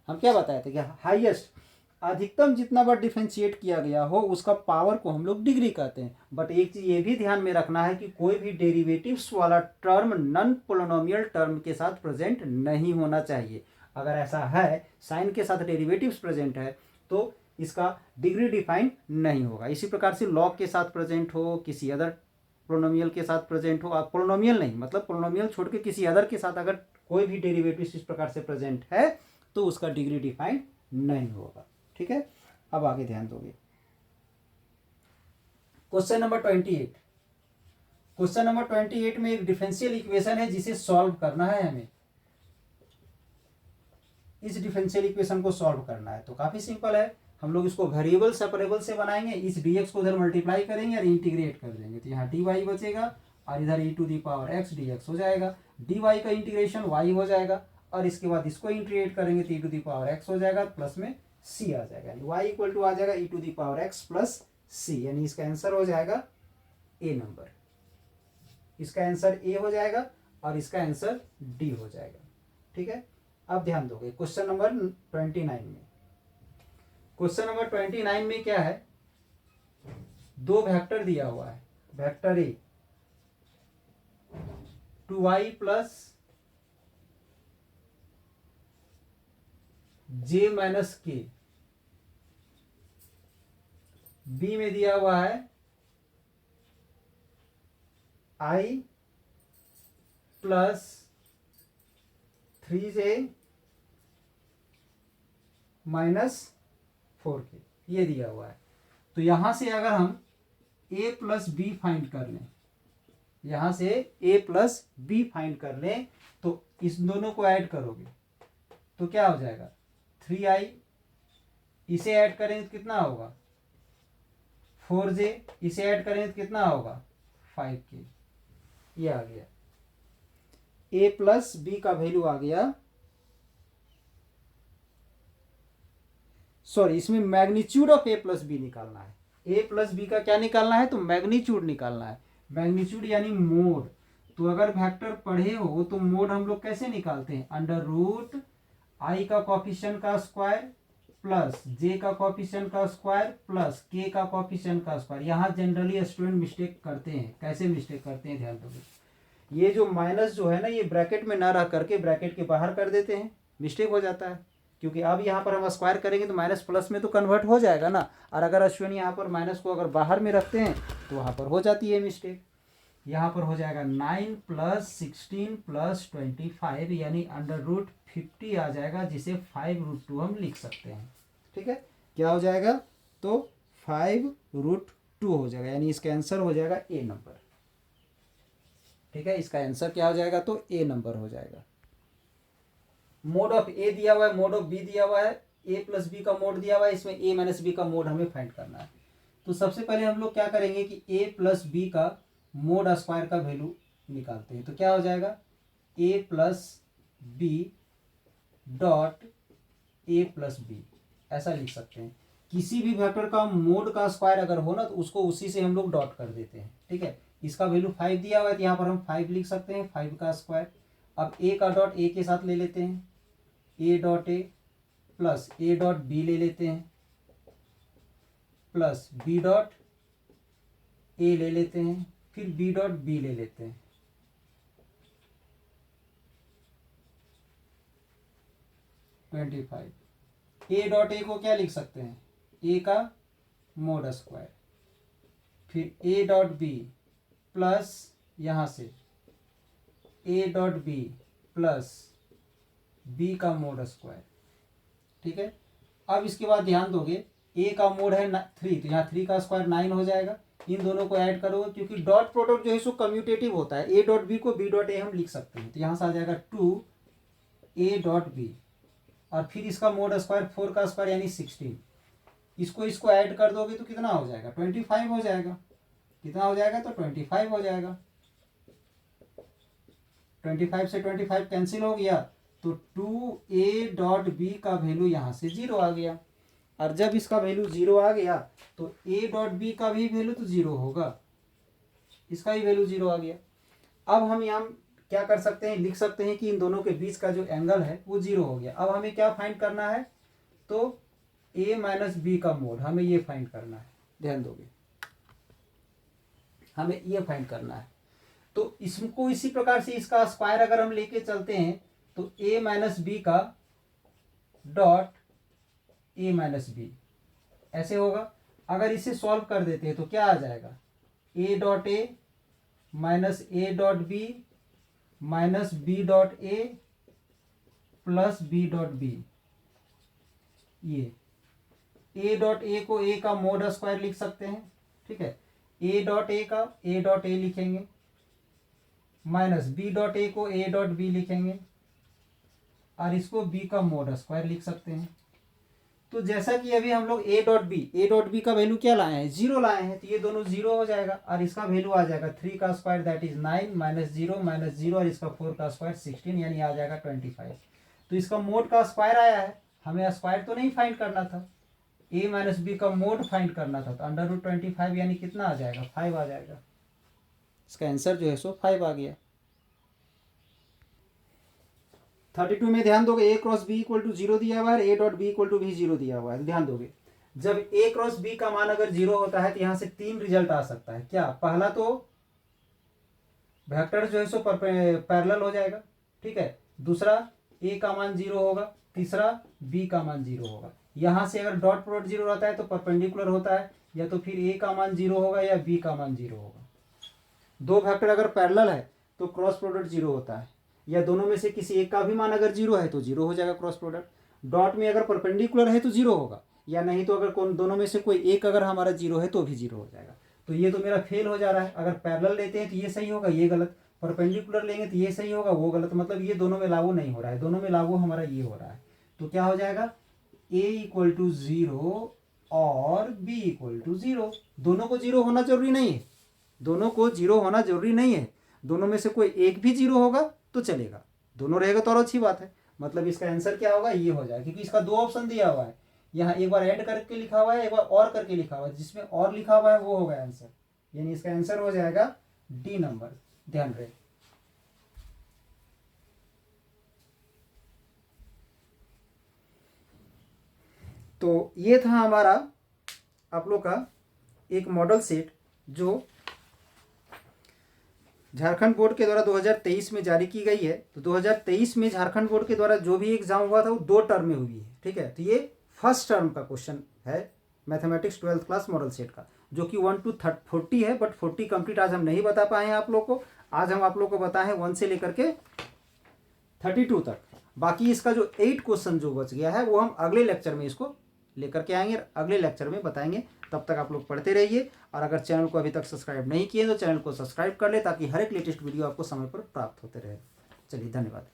हम क्या बताए थे कि हाईएस्ट अधिकतम जितना बार डिफरेंशिएट किया गया हो उसका पावर को हम लोग डिग्री कहते हैं। बट एक चीज ये भी ध्यान में रखना है कि कोई भी डेरिवेटिव्स वाला टर्म नॉन पोलिनोमियल टर्म के साथ प्रेजेंट नहीं होना चाहिए। अगर ऐसा है, साइन के साथ डेरिवेटिव्स प्रेजेंट है तो इसका डिग्री डिफाइन नहीं होगा। इसी प्रकार से लॉग के साथ प्रेजेंट हो, किसी अदर पोलिनोमियल के साथ प्रेजेंट हो, आप पोलिनोमियल नहीं मतलब पोलिनोमियल छोड़ के किसी अदर के साथ अगर कोई भी डेरिवेटिव्स इस प्रकार से प्रेजेंट है तो उसका डिग्री डिफाइन नहीं होगा। ठीक है, अब आगे ध्यान दोगे क्वेश्चन नंबर 28। क्वेश्चन नंबर 28 में एक डिफरेंशियल इक्वेशन है जिसे सॉल्व करना है हमें। इस डिफरेंशियल इक्वेशन को सॉल्व करना है तो काफी सिंपल है, हम लोग इसको वेरिएबल सेपरेबल से बनाएंगे, इस dx को उधर मल्टीप्लाई करेंगे और इंटीग्रेट कर देंगे तो यहाँ dy बचेगा और इधर e⁻x dx हो जाएगा, dy का इंटीग्रेशन y हो जाएगा और इसके बाद इसको इंटीग्रेट करेंगे तो e⁻x हो जाएगा, प्लस में c आ जाएगा, y इक्वल टू आ जाएगा e⁻x प्लस c, यानी इसका आंसर हो जाएगा ए नंबर। इसका आंसर ए हो जाएगा और इसका आंसर डी हो जाएगा। ठीक है, अब ध्यान दोगे क्वेश्चन नंबर 29 में। क्वेश्चन नंबर 29 में क्या है, दो वेक्टर दिया हुआ है, vector A 2y plus j minus के, बी में दिया हुआ है i plus 3j minus 4k, ये दिया हुआ है। तो यहां से अगर हम a प्लस बी फाइंड कर लें, यहां से a प्लस बी फाइंड कर लें तो इस दोनों को ऐड करोगे तो क्या हो जाएगा 3i, इसे ऐड करेंगे तो कितना होगा 4j, इसे ऐड करेंगे तो कितना होगा 5k, ये आ गया। a प्लस बी का वैल्यू आ गया, सॉरी इसमें magnitude of a plus B निकालना है, a प्लस बी का क्या निकालना है तो मैग्नीट्यूड निकालना है, मैग्नीट्यूड यानी मोड। तो अगर वेक्टर पढ़े हो तो मोड हम लोग कैसे निकालते हैं, अंडर रूट i का कोफिशिएंट का स्क्वायर प्लस जे का कॉफिशिएंट का स्क्वायर प्लस के का कॉफिशिएंट का स्क्वायर। यहाँ जनरली स्टूडेंट मिस्टेक करते हैं। कैसे मिस्टेक करते हैं ध्यान दोगे, ये जो माइनस जो है ना ये ब्रैकेट में ना रह करके ब्रैकेट के बाहर कर देते हैं, मिस्टेक हो जाता है। क्योंकि अब यहाँ पर हम स्क्वायर करेंगे तो माइनस प्लस में तो कन्वर्ट हो जाएगा ना, और अगर स्टूडेंट यहाँ पर माइनस को अगर बाहर में रखते हैं तो वहाँ पर हो जाती है मिस्टेक। यहाँ पर हो जाएगा 9 + 16 + 25 यानी √50 आ जाएगा, जिसे 5√2 हम लिख सकते हैं। ठीक है, क्या हो जाएगा तो 5√2 हो जाएगा, यानी इसका आंसर हो जाएगा ए नंबर। ठीक है, इसका आंसर क्या हो जाएगा तो ए नंबर हो जाएगा। मोड ऑफ ए दिया हुआ है, मोड ऑफ बी दिया हुआ है, a + b का मोड दिया हुआ है, इसमें a - b का मोड हमें फाइंड करना है। तो सबसे पहले हम लोग क्या करेंगे कि a + b का मोड स्क्वायर का वैल्यू निकालते हैं। तो क्या हो जाएगा a + b dot a + b, ऐसा लिख सकते हैं। किसी भी वेक्टर का मोड का स्क्वायर अगर हो ना तो उसको उसी से हम लोग डॉट कर देते हैं। ठीक है, इसका वैल्यू 5 दिया हुआ है तो यहाँ पर हम 5 लिख सकते हैं, 5 का स्क्वायर। अब a का डॉट a के साथ ले लेते हैं, a dot a plus a dot b ले लेते हैं, प्लस b डॉट a ले लेते हैं, फिर b डॉट b ले लेते हैं। a डॉट a को क्या लिख सकते हैं, a का मोड स्क्वायर, फिर a डॉट b प्लस यहाँ से a dot b plus b का मोड स्क्वायर। ठीक है, अब इसके बाद ध्यान दोगे a का मोड है 3, तो यहाँ 3 का स्क्वायर 9 हो जाएगा। इन दोनों को ऐड करोगे, क्योंकि डॉट प्रोडक्ट जो है सो कम्यूटेटिव होता है, a डॉट बी को b डॉट a हम लिख सकते हैं। तो यहाँ से आ जाएगा 2a डॉट b, और फिर इसका मोड स्क्वायर 4 का स्क्वायर यानी 16। इसको ऐड कर दोगे तो कितना हो जाएगा 25 हो जाएगा। कितना हो जाएगा तो 25 हो जाएगा। 25 से 25 कैंसिल हो गया, तो 2a डॉट b का वैल्यू यहाँ से 0 आ गया। और जब इसका वैल्यू 0 आ गया तो a डॉट b का भी वैल्यू तो 0 होगा, इसका भी वैल्यू 0 आ गया। अब हम यहाँ क्या कर सकते हैं, लिख सकते हैं कि इन दोनों के बीच का जो एंगल है वो 0 हो गया। अब हमें क्या फाइंड करना है, तो a - b का मोड हमें ये फाइंड करना है। ध्यान दोगे, हमें ये फाइंड करना है। तो इसको इसी प्रकार से इसका स्क्वायर अगर हम लेके चलते हैं तो a - b का डॉट a - b ऐसे होगा। अगर इसे सॉल्व कर देते हैं तो क्या आ जाएगा, a dot a minus a dot b minus b dot a plus b dot b। ये a डॉट a को a का मोड स्क्वायर लिख सकते हैं। ठीक है, a डॉट a का a डॉट a लिखेंगे, माइनस b डॉट a को a डॉट b लिखेंगे, और इसको b का मोड स्क्वायर लिख सकते हैं। तो जैसा कि अभी हम लोग a डॉट b का वैल्यू क्या लाए हैं, 0 लाए हैं, तो ये दोनों 0 हो जाएगा, और इसका वैल्यू आ जाएगा 3 का स्क्वायर दैट इज 9 माइनस 0 और इसका 4 का स्क्वायर 16 यानी आ जाएगा 25। तो इसका मोड का स्क्वायर आया है, हमें स्क्वायर तो नहीं फाइंड करना था, a - b का मोड फाइंड करना था। तो √25 यानी कितना आ जाएगा 5 आ जाएगा। इसका आंसर जो है सो 5 आ गया। 32 में ध्यान दोगे a क्रॉस b = 0 दिया हुआ है, a डॉट b = भी 0 दिया हुआ है। ध्यान दोगे जब a क्रॉस b का मान अगर 0 होता है तो यहाँ से 3 रिजल्ट आ सकता है। क्या, पहला तो वेक्टर जो है सो पैरेलल हो जाएगा। ठीक है, दूसरा a का मान 0 होगा, तीसरा b का मान 0 होगा। यहाँ से अगर डॉट प्रोडक्ट 0 रहता है तो परपेंडिकुलर होता है, या तो फिर a का मान 0 होगा या b का मान 0 होगा। दो वेक्टर अगर पैरेलल है तो क्रॉस प्रोडक्ट 0 होता है, या दोनों में से किसी एक का भी मान अगर 0 है तो 0 हो जाएगा क्रॉस प्रोडक्ट। डॉट में अगर परपेंडिकुलर है तो 0 होगा, या नहीं तो अगर कौन दोनों में से कोई एक अगर हमारा 0 है तो भी 0 हो जाएगा। तो ये तो मेरा फेल हो जा रहा है। अगर पैरेलल लेते हैं तो ये सही होगा, ये गलत। परपेंडिकुलर लेंगे तो ये सही होगा, वो गलत। मतलब ये दोनों में लागू नहीं हो रहा है, दोनों में लागू हमारा ये हो रहा है। तो क्या हो जाएगा, a = 0 और b = 0। दोनों को 0 होना जरूरी नहीं है, दोनों को 0 होना जरूरी नहीं है। दोनों में से कोई एक भी 0 होगा तो चलेगा, दोनों रहेगा तो और अच्छी बात है। मतलब इसका आंसर क्या होगा, ये हो जाएगा, क्योंकि इसका 2 ऑप्शन दिया हुआ है। यहाँ एक बार ऐड करके लिखा हुआ है, एक बार और करके लिखा हुआ है, जिसमें और लिखा हुआ है वो होगा आंसर, यानी इसका आंसर हो जाएगा डी नंबर। ध्यान रहे। तो ये था हमारा आप लोग का एक मॉडल सेट जो झारखंड बोर्ड के द्वारा 2023 में जारी की गई है। तो 2023 में झारखंड बोर्ड के द्वारा जो भी एग्जाम हुआ था वो 2 टर्म में हुई है, ठीक है। तो ये फर्स्ट टर्म का क्वेश्चन है mathematics 12th class model set का, जो कि 1 to 40 है, बट 40 कंप्लीट आज हम नहीं बता पाए हैं आप लोग को। आज हम आप लोग को बताएं 1 से लेकर के 32 तक। बाकी इसका जो 8 क्वेश्चन जो बच गया है वो हम अगले लेक्चर में इसको लेकर के आएंगे, अगले लेक्चर में बताएंगे। तब तक आप लोग पढ़ते रहिए, और अगर चैनल को अभी तक सब्सक्राइब नहीं किए तो चैनल को सब्सक्राइब कर ले, ताकि हर एक लेटेस्ट वीडियो आपको समय पर प्राप्त होते रहे। चलिए, धन्यवाद।